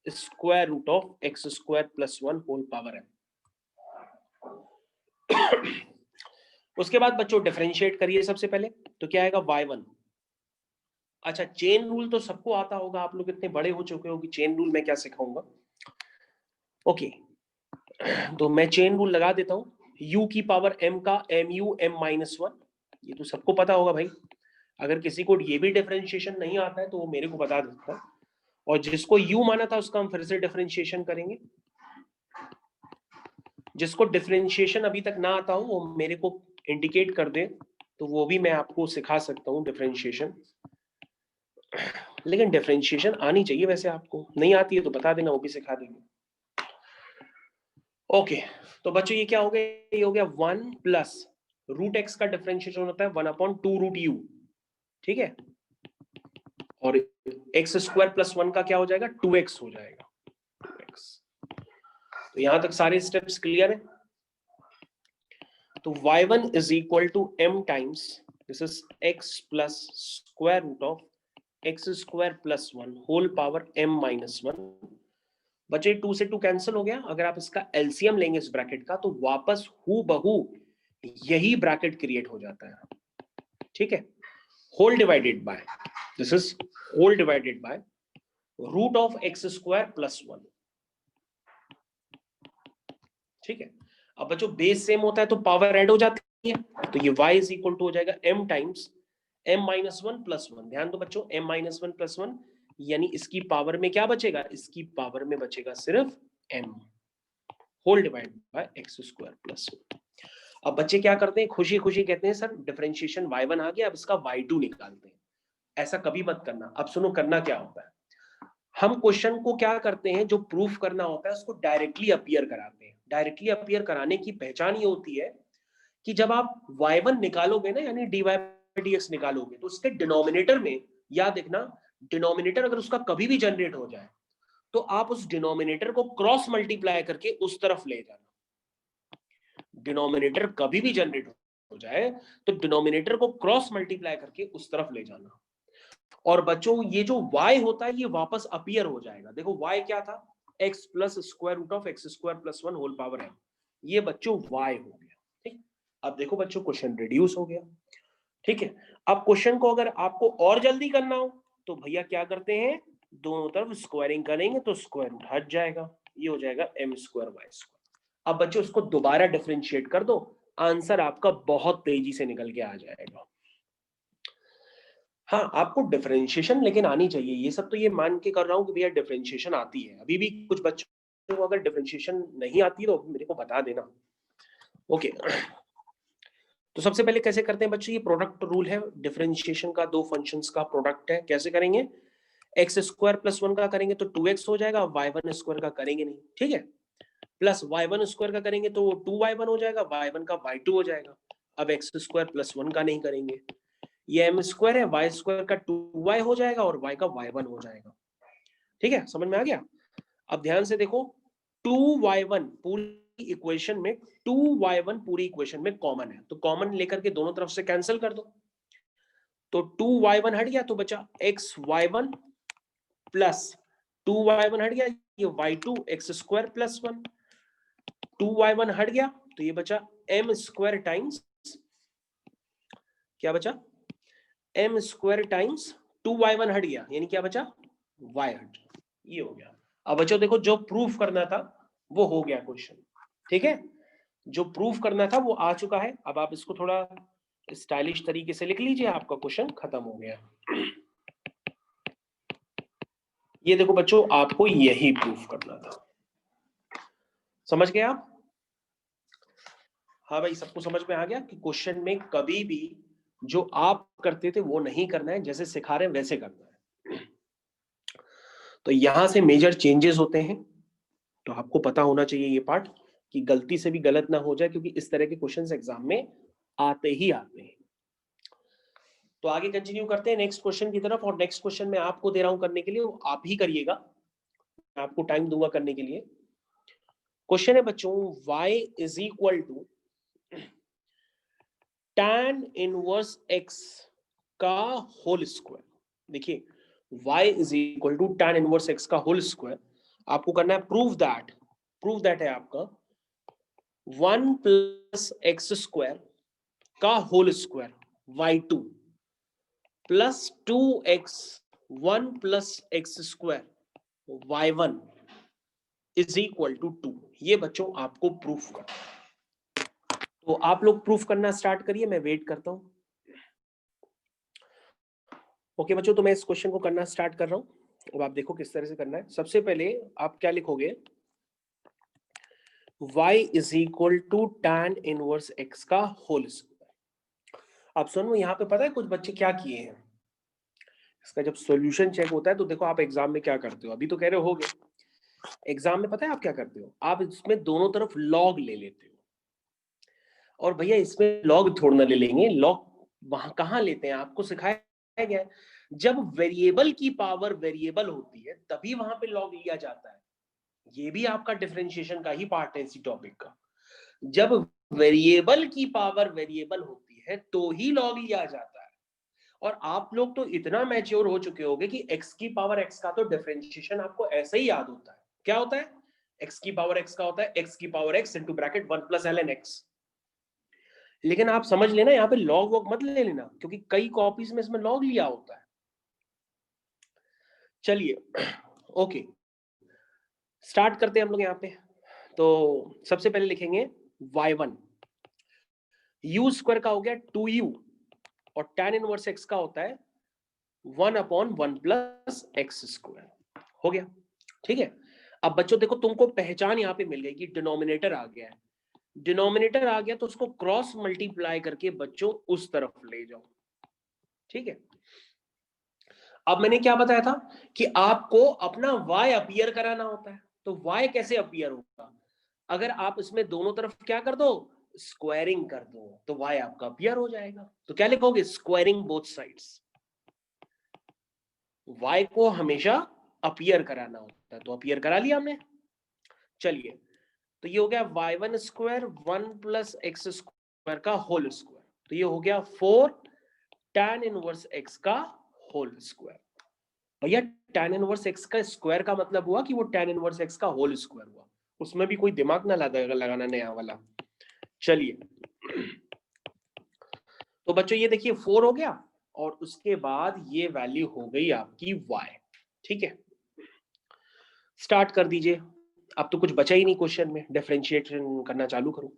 square root of x square plus 1 whole power m। उसके बाद बच्चों डिफरेंशिएट करिए सबसे पहले, तो क्या आएगा y1। अच्छा चेन रूल तो सबको आता होगा, आप लोग इतने बड़े हो चुके हो कि चेन रूल मैं क्या सिखाऊंगा। ओके तो मैं चेन रूल लगा देता हूं, u की पावर m का mu m माइनस 1, ये तो सबको पता होगा भाई। अगर किसी को ये भी डिफरेंशिएशन नहीं आता है तो वो मेरे को बता देता है, और जिसको u माना था उसका हम फिर से डिफरेंशिएशन करेंगे। जिसको डिफरेंशिएशन अभी तक ना आता हो वो मेरे को इंडिकेट कर दे, तो वो भी मैं आपको सिखा सकता हूँ डिफरेंशिएशन। लेकिन डिफरेंशिएशन आनी चाहिए, वैसे आपको नहीं आती है तो बता देना, वो भी सिखा देंगे। ओके तो बच्चों ये क्या हो गया, ये हो गया 1 प्लस रूट एक्स का डिफरेंशिएशन होता है 1/2 रूट यू, ठीक है। और एक्स स्क्वायर प्लस 1 का क्या हो जाएगा, 2x हो जाएगा, 2x। तो यहां तक सारे स्टेप्स क्लियर है। तो y1 is equal to m times this is x plus square root of x square plus 1 whole power m minus 1। बच्चे 2 से 2 कैंसिल हो गया, अगर आप इसका एलसीएम लेंगे इस ब्रैकेट का तो वापस हूबहू यही ब्रैकेट क्रिएट हो जाता है, ठीक है। Whole divided by this is whole divided by root of x square plus 1, ठीक है। अब बच्चों बेस सेम होता है तो पावर ऐड हो जाती है, तो ये y इज इक्वल टू हो जाएगा m टाइम्स m-1 + 1। ध्यान दो बच्चों, m-1 + 1 यानी इसकी पावर में क्या बचेगा, इसकी पावर में बचेगा सिर्फ m whole divide bye x² + 1। अब बच्चे क्या करते हैं, खुशी खुशी कहते हैं सर डिफरेंशिएशन y1 आ गया, अब इसका y2 निकालते हैं। ऐसा कभी मत करना। अब सुनो करना क्या होता है, हम क्वेश्चन को क्या करते हैं, जो प्रूफ करना होता है उसको डायरेक्टली अपीयर कराते हैं। डायरेक्टली अपीयर कराने की पहचान ये होती है कि जब आप y1 निकालोगे ना, यानी dy/dx निकालोगे, तो उसके डिनोमिनेटर में याद देखना, डिनोमिनेटर अगर उसका कभी भी जनरेट हो जाए तो आप उस डिनोमिनेटर को क्रॉस मल्टीप्लाई करके उस तरफ ले जाना। डिनोमिनेटर कभी भी जनरेट हो जाए तो डिनोमिनेटर को क्रॉस मल्टीप्लाई करके उस तरफ ले जाना। और बच्चों ये जो y होता है ये वापस अपीयर हो जाएगा। देखो y क्या था, x + x² + 1 whole power m। ये बच्चों y हो गया। ठीक, अब देखो बच्चों क्वेश्चन रिड्यूस हो गया। ठीक है, अब क्वेश्चन को अगर आपको और जल्दी करना हो तो भैया क्या करते हैं, दोनों तरफ स्क्वायरिंग करेंगे तो स्क्वायर रूट हट जाएगा, ये हो जाएगा m² y²। अब बच्चों इसको दोबारा डिफरेंशिएट कर दो, आंसर आपका बहुत तेजी से निकल के आ जाएगा। हाँ, आपको डिफरेंशिएशन लेकिन आनी चाहिए। ये सब तो ये मान के कर रहा हूं कि भैया डिफरेंशिएशन आती है। अभी भी कुछ बच्चों को अगर डिफरेंशिएशन नहीं आती तो मेरे को बता देना। ओके, तो सबसे पहले कैसे करते हैं बच्चों, ये प्रोडक्ट रूल है डिफरेंशिएशन का, दो फंक्शंस का प्रोडक्ट है। कैसे करेंगे, x² + 1 का करेंगे तो 2x हो जाएगा, y1² का करेंगे नहीं, ठीक है, प्लस y1² का करेंगे तो 2y1 हो जाएगा, y1 का y2 हो जाएगा। अब x² + 1 का नहीं करेंगे, ये m² है, y² का 2y हो जाएगा और y का y1 हो जाएगा। ठीक है, समझ में आ गया। अब ध्यान से देखो, 2y1 पूरी इक्वेशन में, 2y1 पूरी इक्वेशन में कॉमन है, तो कॉमन लेकर के दोनों तरफ से कैंसिल कर दो, तो 2y1 हट गया तो बचा xy1 प्लस 2y1 हट गया, ये y2 x² + 1, 2y1 हट गया तो ये बचा m² टाइम्स, क्या बचा, m² टाइम्स 2y1 हट गया, यानी क्या बचा, y हट, ये हो गया। अब बच्चों देखो, जो प्रूफ करना था वो हो गया क्वेश्चन। ठीक है, जो प्रूफ करना था वो आ चुका है। अब आप इसको थोड़ा स्टाइलिश तरीके से लिख लीजिए, आपका क्वेश्चन खत्म हो गया। ये देखो बच्चों, आपको यही प्रूफ करना था, समझ गए आप। हाँ भाई, सबको समझ में आ गया कि क्वेश्चन में कभी भी जो आप करते थे वो नहीं करना है, जैसे सिखा रहे हैं वैसे करना है। तो यहां से मेजर चेंजेस होते हैं, तो आपको पता होना चाहिए ये पार्ट, कि गलती से भी गलत ना हो जाए, क्योंकि इस तरह के क्वेश्चंस एग्जाम में आते ही आते हैं। तो आगे कंटिन्यू करते हैं नेक्स्ट क्वेश्चन की तरफ, और नेक्स्ट क्वेश्चन मैं आपको दे रहा हूं करने के लिए, वो आप ही करिएगा, मैं आपको टाइम दूंगा करने के लिए। क्वेश्चन है बच्चों, y = tan इनवर्स x का होल स्क्वायर। देखिए, y = tan इनवर्स x का होल स्क्वायर, आपको करना है प्रूव दैट है आपका 1 + x² का whole square y2 plus 2x 1 + x² y1 = 2। ये बच्चों आपको प्रूफ करना है, तो आप लोग प्रूफ करना स्टार्ट करिए, मैं वेट करता हूं। ओके बच्चों, तो मैं इस क्वेश्चन को करना स्टार्ट कर रहा हूं। अब आप देखो किस तरह से करना है। सबसे पहले आप क्या लिखोगे, y = tan इनवर्स x का होल स्क्वायर। अब सुनो, यहाँ पे पता है कुछ बच्चे क्या किए हैं, इसका जब सॉल्यूशन चेक होता है तो देखो आप एग्जाम में क्या करते हो, अभी तो कह रहे होगे, एग्जाम में पता है आप क्या करते हो, आप इसमें दोनों तरफ लॉग ले लेते हो। और भैया इसमें लॉग थोड़ा ना ले लेंगे, लॉग वहां कहाँ लेते हैं, आपको सिखाया गया है, जब वेरिएबल की पावर वेरिएबल होती है तभी वहां पे लॉग लिया जाता है। ये भी आपका डिफरेंशिएशन का ही पार्ट है इसी टॉपिक का। जब वेरिएबल की पावर वेरिएबल होती है तो ही लॉग लिया जाता है। और आप लोग तो इतना मैच्योर हो चुके होंगे कि x की पावर x का तो डिफरेंशिएशन आपको ऐसे ही याद होता है। क्या होता है, x की पावर x का होता है x की पावर x * 1 + ln x। लेकिन आप समझ लेना, यहाँ पे लॉग वॉग मत ले लेना, क्योंकि कई कॉपीज में इसमें लॉग लिया होता है। चलिए ओके, स्टार्ट करते हैं हम लोग यहाँ पे। तो सबसे पहले लिखेंगे y1, u² का हो गया 2u और tan इनवर्स x का होता है 1/1 प्लस एक्स स्क्वायर। हो गया, ठीक है। अब बच्चों देखो तुमको पहचान यहाँ पे मिल गई कि डिनोमिनेटर आ गया है, डिनोमिनेटर आ गया तो उसको क्रॉस मल्टीप्लाई करके बच्चों उस तरफ ले जाओ, ठीक है। अब मैंने क्या बताया था कि आपको अपना y अपीयर कराना होता है, तो y कैसे अपीयर होगा? अगर आप इसमें दोनों तरफ क्या कर दो, स्क्वायरिंग कर दो, तो y आपका अपीयर हो जाएगा। तो क्या लिखोगे, स्क्वायरिंग बोथ साइड्स। y को हमेशा अपीयर कराना होता है, तो अपीयर करा लिया हमने। चलिए, तो ये हो गया y1 square 1 plus x square का होल स्क्वायर, तो ये हो गया 4 tan इनवर्स x का होल स्क्वायर। भैया tan इनवर्स x का स्क्वायर का मतलब हुआ कि वो tan इनवर्स x का होल स्क्वायर हुआ, उसमें भी कोई दिमाग ना लगाना नया वाला। चलिए, तो बच्चों ये देखिए 4 हो गया और उसके बाद ये वैल्यू हो गई आपकी y, ठीक है। स्टार्ट कर दीजिए, अब तो कुछ बचा ही नहीं क्वेश्चन में, डिफरेंशिएशन करना चालू करो।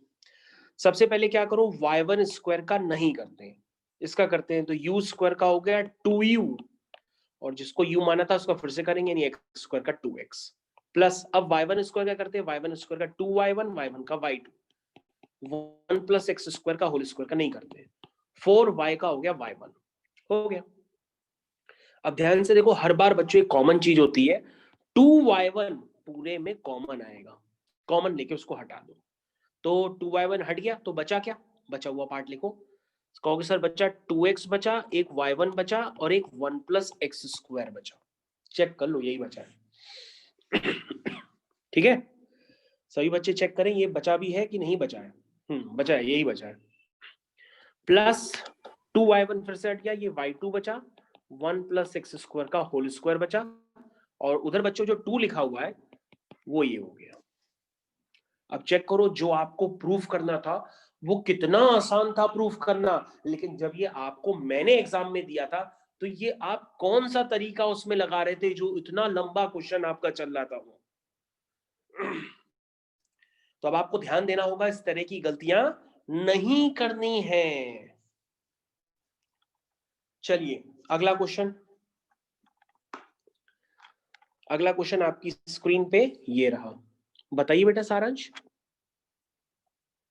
सबसे पहले क्या करो, y1 स्क्वायर का नहीं करते हैं, इसका करते हैं। तो u स्क्वायर का हो गया 2u, और जिसको u माना था उसका फिर से करेंगे, यानी x स्क्वायर का 2x प्लस, अब y1 स्क्वायर क्या करते हैं, y1 स्क्वायर का 2y1, y1 का y2, 1 प्लस एक्स स्क्वायर का होल स्क्वायर का नहीं करते, 4y का हो गया y1, हो गया। अब ध्यान से देखो, हर बार बच्चों एक कॉमन चीज होती है, 2y1 पूरे में कॉमन आएगा, कॉमन लेके उसको हटा दो, तो 2y1 हट गया, तो बचा क्या, बचा हुआ पार्ट लिखो। कहोगे सर बच्चा 2x बचा, एक y1 बचा और एक 1 प्लस एक्स स्क्वायर बचा, चेक कर लो यही बचा है। ठीक है, सभी बच्चे चेक करें ये बचा भी है कि नहीं बचा है। बचा है, यही बचा है। प्लस 2y1 फिर से हट गया, ये y2 बचा, 1 प्लस एक्स स्क्वायर का होल स्क्वायर बचा, और उधर बच्चों जो 2 लिखा हुआ है वो ये हो गया। अब चेक करो, जो आपको प्रूफ करना था वो कितना आसान था प्रूफ करना, लेकिन जब ये आपको मैंने एग्जाम में दिया था तो ये आप कौन सा तरीका उसमें लगा रहे थे जो इतना लंबा क्वेश्चन आपका चल रहा था वो। तो अब आपको ध्यान देना होगा, इस तरह की गलतियां नहीं करनी है। चलिए अगला क्वेश्चन, अगला क्वेश्चन आपकी स्क्रीन पे ये रहा, बताइए बेटा सारांश।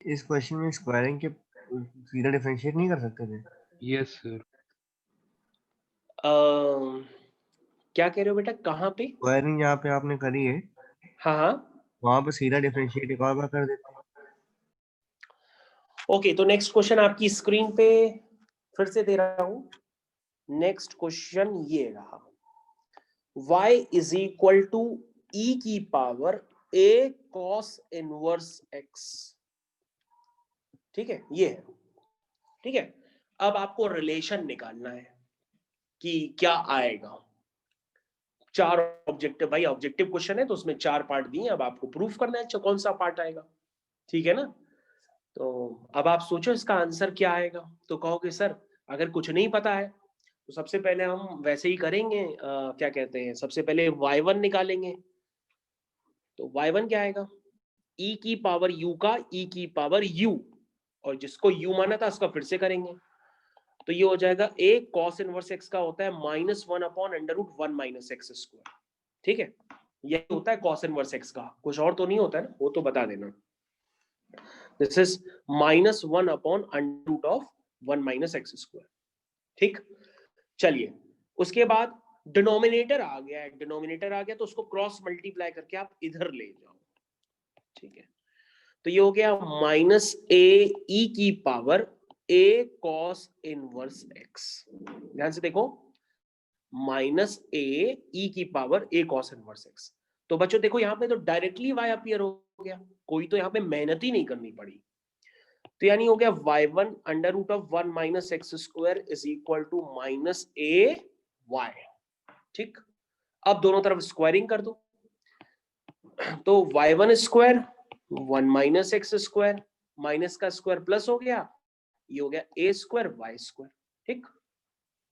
इस क्वेश्चन में स्क्वायरिंग के सीधा डिफरेंशिएट नहीं कर सकते थे? Yes sir. क्या कह रहे हो बेटा, कहाँ पे? स्क्वायरिंग जहाँ पे आपने करी है हाँ, वहां पे सीधा डिफरेंशिएट एक और बार कर देते हैं। ओके, तो नेक्स्ट क्वेश्चन आपकी स्क्रीन पे फिर से दे रहा हूं। नेक्स्ट क्वेश्चन ये रहा, y is equal to e की power a cos inverse x, ठीक है, ये है, ठीक है। अब आपको रिलेशन निकालना है कि क्या आएगा। 4 ऑब्जेक्टिव, भाई ऑब्जेक्टिव क्वेश्चन है तो उसमें 4 पार्ट दिए, अब आपको प्रूफ करना है कौन सा पार्ट आएगा, ठीक है ना। तो अब आप सोचो इसका आंसर क्या आएगा। तो कहोगे सर अगर कुछ नहीं पता है तो सबसे पहले हम वैसे ही करेंगे, क्या कहते हैं, सबसे पहले y1 निकालेंगे। तो y1 क्या आएगा, e की पावर u का e की पावर u, और जिसको u माना था उसका फिर से करेंगे, तो ये हो जाएगा a cos इनवर्स x का होता है -1/√1 माइनस एक्स स्क्वायर, ठीक है। यही होता है cos इनवर्स x का, कुछ और तो नहीं होता है ना, वो तो बता देना। This is -1/√1 minus x square, ठीक। चलिए उसके बाद डिनोमिनेटर आ गया है, डिनोमिनेटर आ गया तो उसको क्रॉस मल्टीप्लाई करके आप इधर ले जाओ, ठीक है। तो ये हो गया -a e की power a cos inverse x, ध्यान से देखो, -a e की power a cos inverse x। तो बच्चों देखो यहाँ पे तो डायरेक्टली y अपीयर हो गया, कोई तो यहाँ पे मेहनत ही नहीं करनी पड़ी। तो यानी हो गया y1 minus x square is equal to -a y, ठीक। अब दोनों तरफ स्क्वायरिंग कर दो, तो y1 square 1 minus x square, minus का स्क्वायर प्लस हो गया, ये हो गया a स्क्वायर y स्क्वायर, ठीक।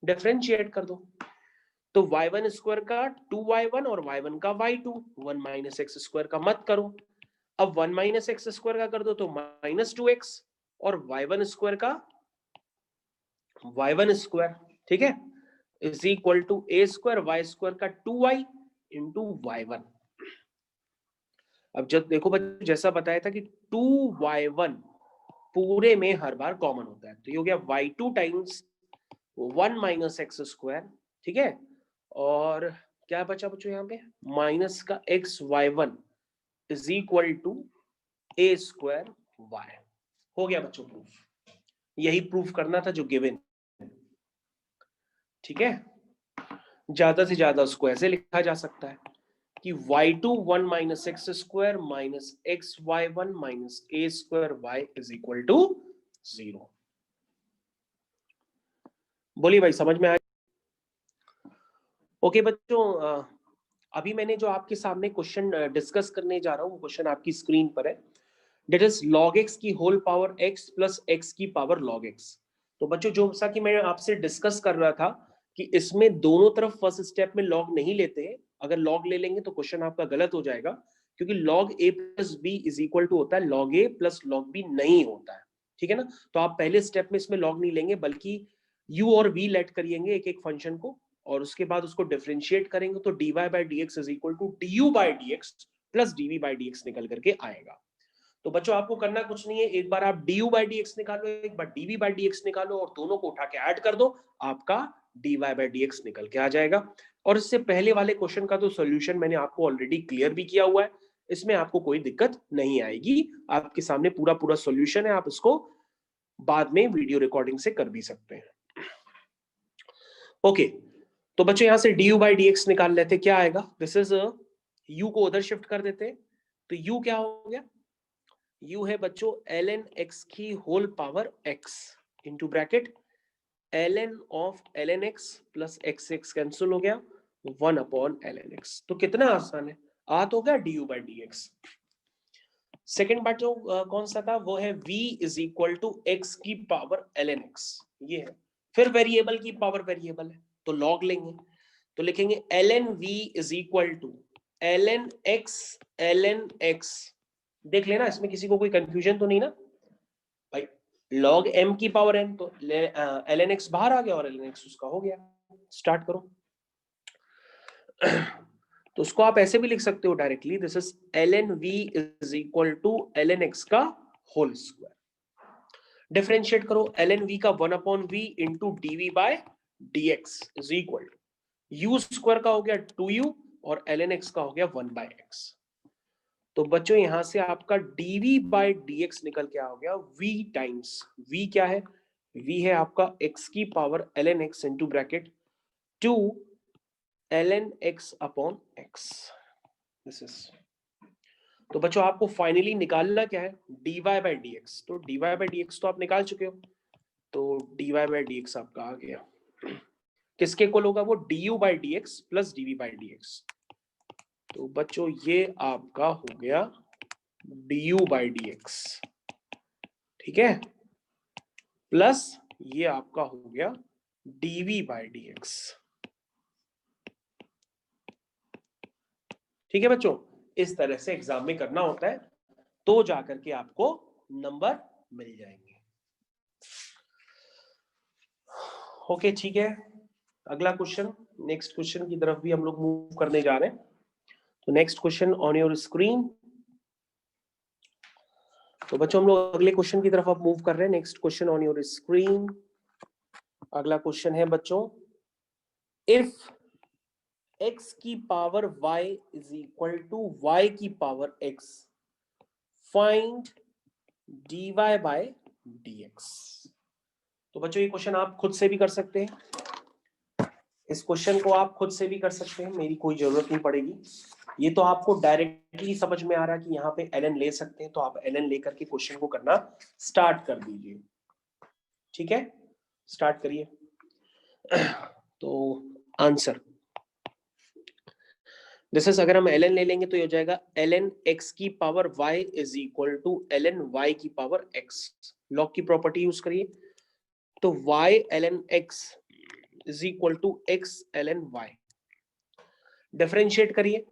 डिफरेंशिएट कर दो, तो y1 स्क्वायर का 2y1 और y1 का y2, 1 माइनस एक्स स्क्वायर का मत करो, अब 1 माइनस एक्स स्क्वायर का कर दो तो -2x, और y1 स्क्वायर का y1 स्क्वायर, ठीक है, is equal to a square y square का 2y इंटू y1। अब जब देखो बच्चों, जैसा बताया था कि 2y1 पूरे में हर बार कॉमन होता है, तो ये हो गया y2 times 1 minus x square, ठीक है, और क्या बचा बच्चों यहाँ पे माइनस का x y1 is equal to a square y। हो गया बच्चों प्रूफ, यही प्रूफ करना था जो गिवन, ठीक है। ज्यादा से ज्यादा उसको ऐसे लिखा जा सकता है कि y2 1 minus x square minus x y1 minus a square y is equal to 0। बोलिए भाई, समझ में आया? ओके बच्चों, अभी मैंने जो आपके सामने क्वेश्चन डिस्कस करने जा रहा हूँ वो क्वेश्चन आपकी स्क्रीन पर है। डेट इज log x की whole power x plus x की पावर log x। तो बच्चों, जो सा कि मैं आपसे डिस्कस कर रहा था कि इसमें दोनों तरफ फर्स्ट स्टेप में log नहीं लेते हैं, अगर log ले लेंगे तो क्वेश्चन आपका गलत हो जाएगा, क्योंकि log a plus b is equal to होता है log a plus log b नहीं होता है, ठीक है ना। तो आप पहले स्टेप में इसमें log नहीं लेंगे, बल्कि u और v लेट करिएंगे एक एक फंक्शन को, और उसके बाद उसको डिफरेंशिएट करेंगे तो dy by dx is equal to du by dx plus dv by dx निकल करके आएगा। तो बच्चों, आपको करना कुछ नहीं है, एक बार आप du बाई dx निकालो, एक बार dv बाई dx निकालो, और दोनों को उठा के ऐड कर दो, आपका dy बाई dx निकल के आ जाएगा। और इससे पहले वाले क्वेश्चन का तो सॉल्यूशन मैंने आपको ऑलरेडी क्लियर भी किया हुआ है, इसमें आपको कोई दिक्कत नहीं आएगी, आपके सामने पूरा पूरा सॉल्यूशन है, आप इसको बाद में वीडियो रिकॉर्डिंग से कर भी सकते हैं। ओके, तो बच्चों यहां से du बाई dx निकाल लेते, क्या आएगा, दिस इज u को उधर शिफ्ट कर देते, तो u क्या हो गया, u है बच्चों ln x की whole power x into bracket ln of ln x plus x cancel हो गया 1 अपॉन ln x। तो कितना आसान है, आ तो गया du by dx। Second part जो कौन सा था, वो है v is equal to x की पावर ln x, ये है, फिर वेरिएबल की पावर वेरिएबल है तो लॉग लेंगे, तो लिखेंगे ln v is equal to ln x। देख लेना, इसमें किसी को कोई कंफ्यूजन तो नहीं ना भाई, log m की पावर n, तो ln x बाहर आ गया और ln x उसका हो गया। स्टार्ट करो। तो उसको आप ऐसे भी लिख सकते हो directly, this is ln v is equal to ln x का होल स्क्वायर। डिफरेंशिएट करो, ln v का 1 upon v into dv by dx is equal to u square का हो गया 2u और ln x का हो गया 1 बाय x। तो बच्चों यहां से आपका dv बाय dx निकल के आ गया v टाइम्स, v क्या है, v है आपका x की power ln x into bracket 2 ln x upon x, this is. तो बच्चों आपको फाइनली निकालना क्या है, dy बाय dx, तो dy बाय dx तो आप निकाल चुके हो, तो dy बाय dx आपका आ गया, किसके इक्वल होगा वो, du by dx plus dv by dx। तो बच्चों ये आपका हो गया du बाय dx, ठीक है, प्लस ये आपका हो गया dv बाय dx, ठीक है बच्चों। इस तरह से एग्जाम में करना होता है, तो जाकर के आपको नंबर मिल जाएंगे। ओके ठीक है, अगला क्वेश्चन, नेक्स्ट क्वेश्चन की तरफ भी हम लोग मूव करने जा रहे हैं। तो next question on your screen. तो बच्चों हम लोग अगले क्वेश्चन की तरफ अब मूव कर रहे हैं, next question on your screen. अगला क्वेश्चन है बच्चों, इफ x की power y is equal to y की power x, find dy by dx। तो बच्चों ये क्वेश्चन आप खुद से भी कर सकते हैं, इस क्वेश्चन को आप खुद से भी कर सकते हैं, मेरी कोई जरूरत नहीं पड़ेगी। ये तो आपको डायरेक्टली समझ में आ रहा है कि यहाँ पे ln ले सकते हैं, तो आप ln लेकर के क्वेश्चन को करना स्टार्ट कर दीजिए, ठीक है, स्टार्ट करिए। तो आंसर दिस इज, अगर हम ln ले लेंगे तो ये हो जाएगा ln x की power y is equal to ln y की पावर x। लॉग की प्रॉपर्टी यूज करिए, तो y ln x is equal to x ln y। Differentiate करिए,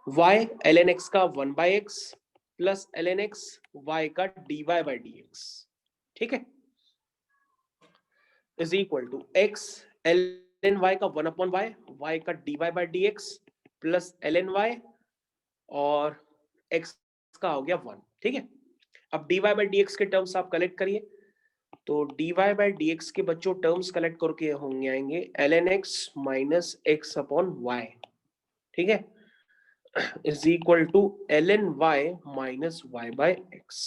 y ln x का 1 by x plus ln x y का dy बाय dx, ठीक है। Is equal to x l n y का 1/y, वाई का dy by d x plus l n y और x का हो गया 1। ठीक है, अब dy बाई डी एक्स के टर्म्स आप कलेक्ट करिए, तो dy बाई डी एक्स के बच्चों टर्म्स कलेक्ट करके होंगे आएंगे ln x minus x upon y। ठीक है, is equal to ln y minus y by x।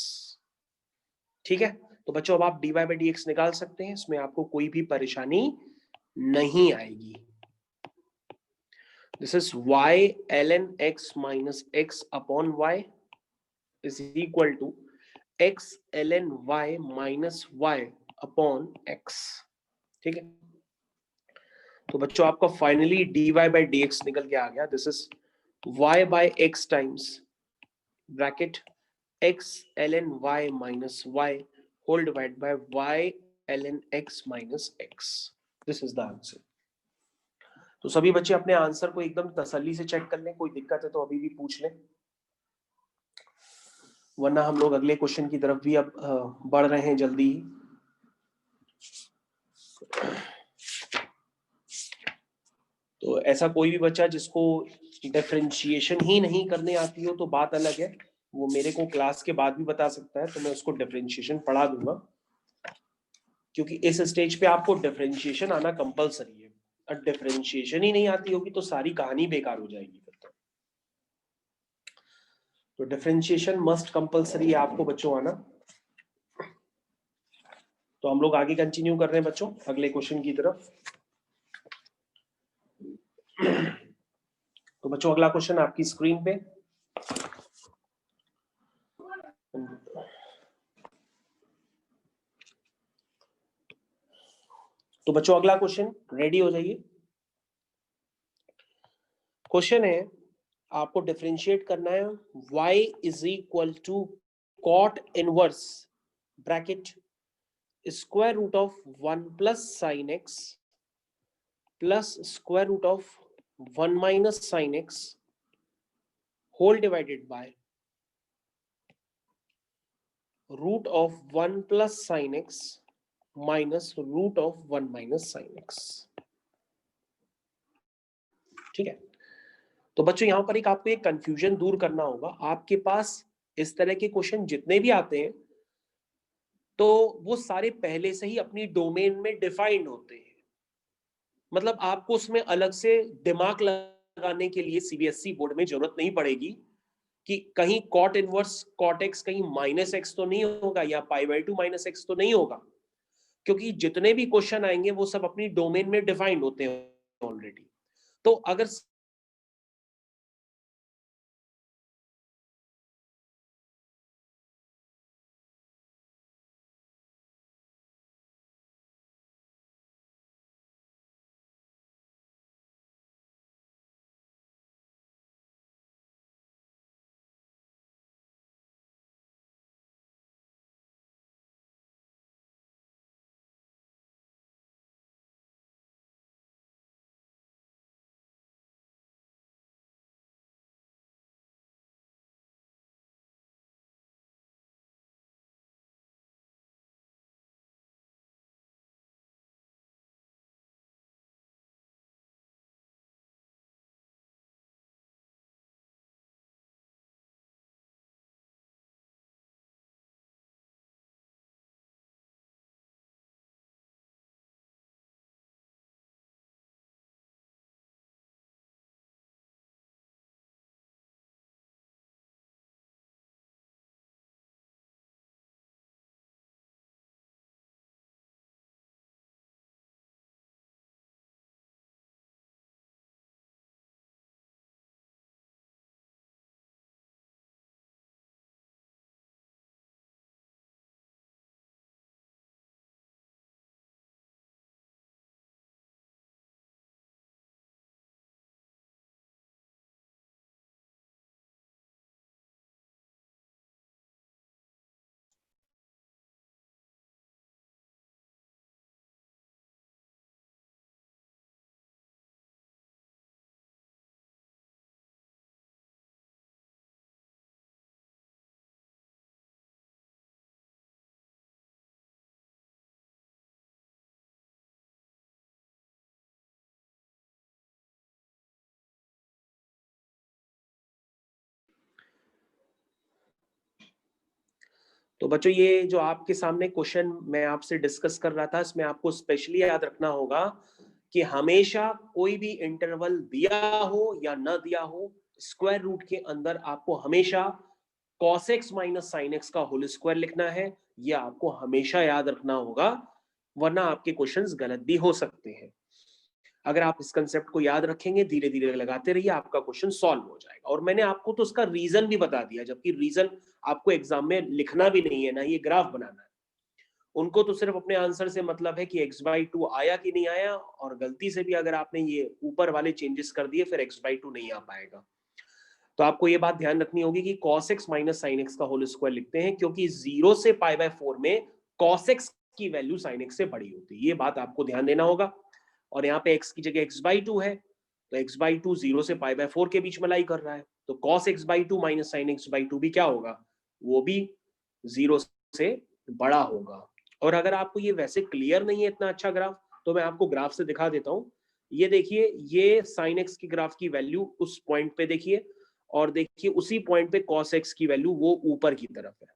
ठीक है, तो बच्चों अब आप dy बाई डी एक्स निकाल सकते हैं, इसमें आपको कोई भी परेशानी नहीं आएगी। This is y ln x minus x upon y is equal to x ln y minus y upon x। ठीक है, तो बच्चों आपका finally dy by d x निकल के आ गया। This is y by x times bracket x ln y minus y whole divide by y ln x minus x। This is the answer. तो सभी बच्चे अपने आंसर को एकदम तसल्ली से चेक कर लें, कोई दिक्कत है तो अभी भी पूछ लें, वरना हम लोग अगले क्वेश्चन की तरफ भी अब बढ़ रहे हैं जल्दी ही। तो ऐसा कोई भी बच्चा जिसको डिफरेंशिएशन ही नहीं करने आती हो तो बात अलग है, वो मेरे को क्लास के बाद भी बता सकता है, तो मैं उसको डिफरेंशिएशन पढ़ा दूंगा, क्योंकि इस स्टेज पे आपको डिफरेंशिएशन आना कंपलसरी है। और डिफरेंशिएशन ही नहीं आती होगी तो सारी कहानी बेकार हो जाएगी फिर तो डिफरेंशिएशन मस्ट कंपलसरी है आपको बच्चों आना। तो हम लोग आगे कंटिन्यू कर रहे हैं बच्चों अगले क्वेश्चन की तरफ। तो बच्चों अगला क्वेश्चन आपकी स्क्रीन पे, तो बच्चों अगला क्वेश्चन रेडी हो जाइए। क्वेश्चन है आपको डिफरेंशिएट करना है y is equal to cot inverse bracket square root of 1 plus sine x plus square root of 1 minus sine x whole divided by root of 1 plus sine x minus root of 1 minus sine x. ठीक है, तो बच्चों यहां पर एक आपको एक कंफ्यूजन दूर करना होगा। आपके पास इस तरह के क्वेश्चन जितने भी आते हैं तो वो सारे पहले से ही अपनी डोमेन में डिफाइंड होते हैं, मतलब आपको उसमें अलग से दिमाग लगाने के लिए सीबीएसई बोर्ड में जरूरत नहीं पड़ेगी कि कहीं कॉट इनवर्स कॉट एक्स कहीं माइनस एक्स तो नहीं होगा या pi by two minus x तो नहीं होगा, क्योंकि जितने भी क्वेश्चन आएंगे वो सब अपनी डोमेन में डिफाइंड होते हैं ऑलरेडी। तो अगर तो बच्चों ये जो आपके सामने क्वेश्चन मैं आपसे डिस्कस कर रहा था, इसमें आपको स्पेशली याद रखना होगा कि हमेशा कोई भी इंटरवल दिया हो या न दिया हो, स्क्वायर रूट के अंदर आपको हमेशा cos x minus sine x का होल स्क्वायर लिखना है। यह आपको हमेशा याद रखना होगा, वरना आपके क्वेश्चंस गलत भी हो सकते हैं। अगर आप इस कंसेप्ट को याद रखेंगे, धीरे धीरे लगाते रहिए, आपका क्वेश्चन सॉल्व हो जाएगा। और मैंने आपको तो उसका रीजन भी बता दिया, जबकि रीजन आपको एग्जाम में लिखना भी नहीं है, ना ये ग्राफ बनाना है। उनको तो सिर्फ अपने आंसर से मतलब है कि x/2 आया कि नहीं आया, और गलती से भी अगर आपने ये ऊपर वाले चेंजेस कर दिए फिर x/2 नहीं आ पाएगा। तो आपको ये बात ध्यान रखनी होगी कि cos x minus sine x का होल स्क्वायर लिखते हैं, क्योंकि 0 से π/4 में cos x की वैल्यू साइन एक्स से बड़ी होती है। ये बात आपको ध्यान देना होगा। और यहाँ पे x की जगह x/2 है, तो x/2 0 से π/4 के बीच में लाई कर रहा है, तो cos x/2 minus sign x/2 भी क्या होगा, वो भी 0 से बड़ा होगा। और अगर आपको ये वैसे क्लियर नहीं है इतना अच्छा ग्राफ, तो मैं आपको ग्राफ से दिखा देता हूँ। ये देखिए, ये साइन एक्स की ग्राफ की वैल्यू उस पॉइंट पे देखिए, और देखिए उसी पॉइंट पे cos x की वैल्यू वो ऊपर की तरफ है।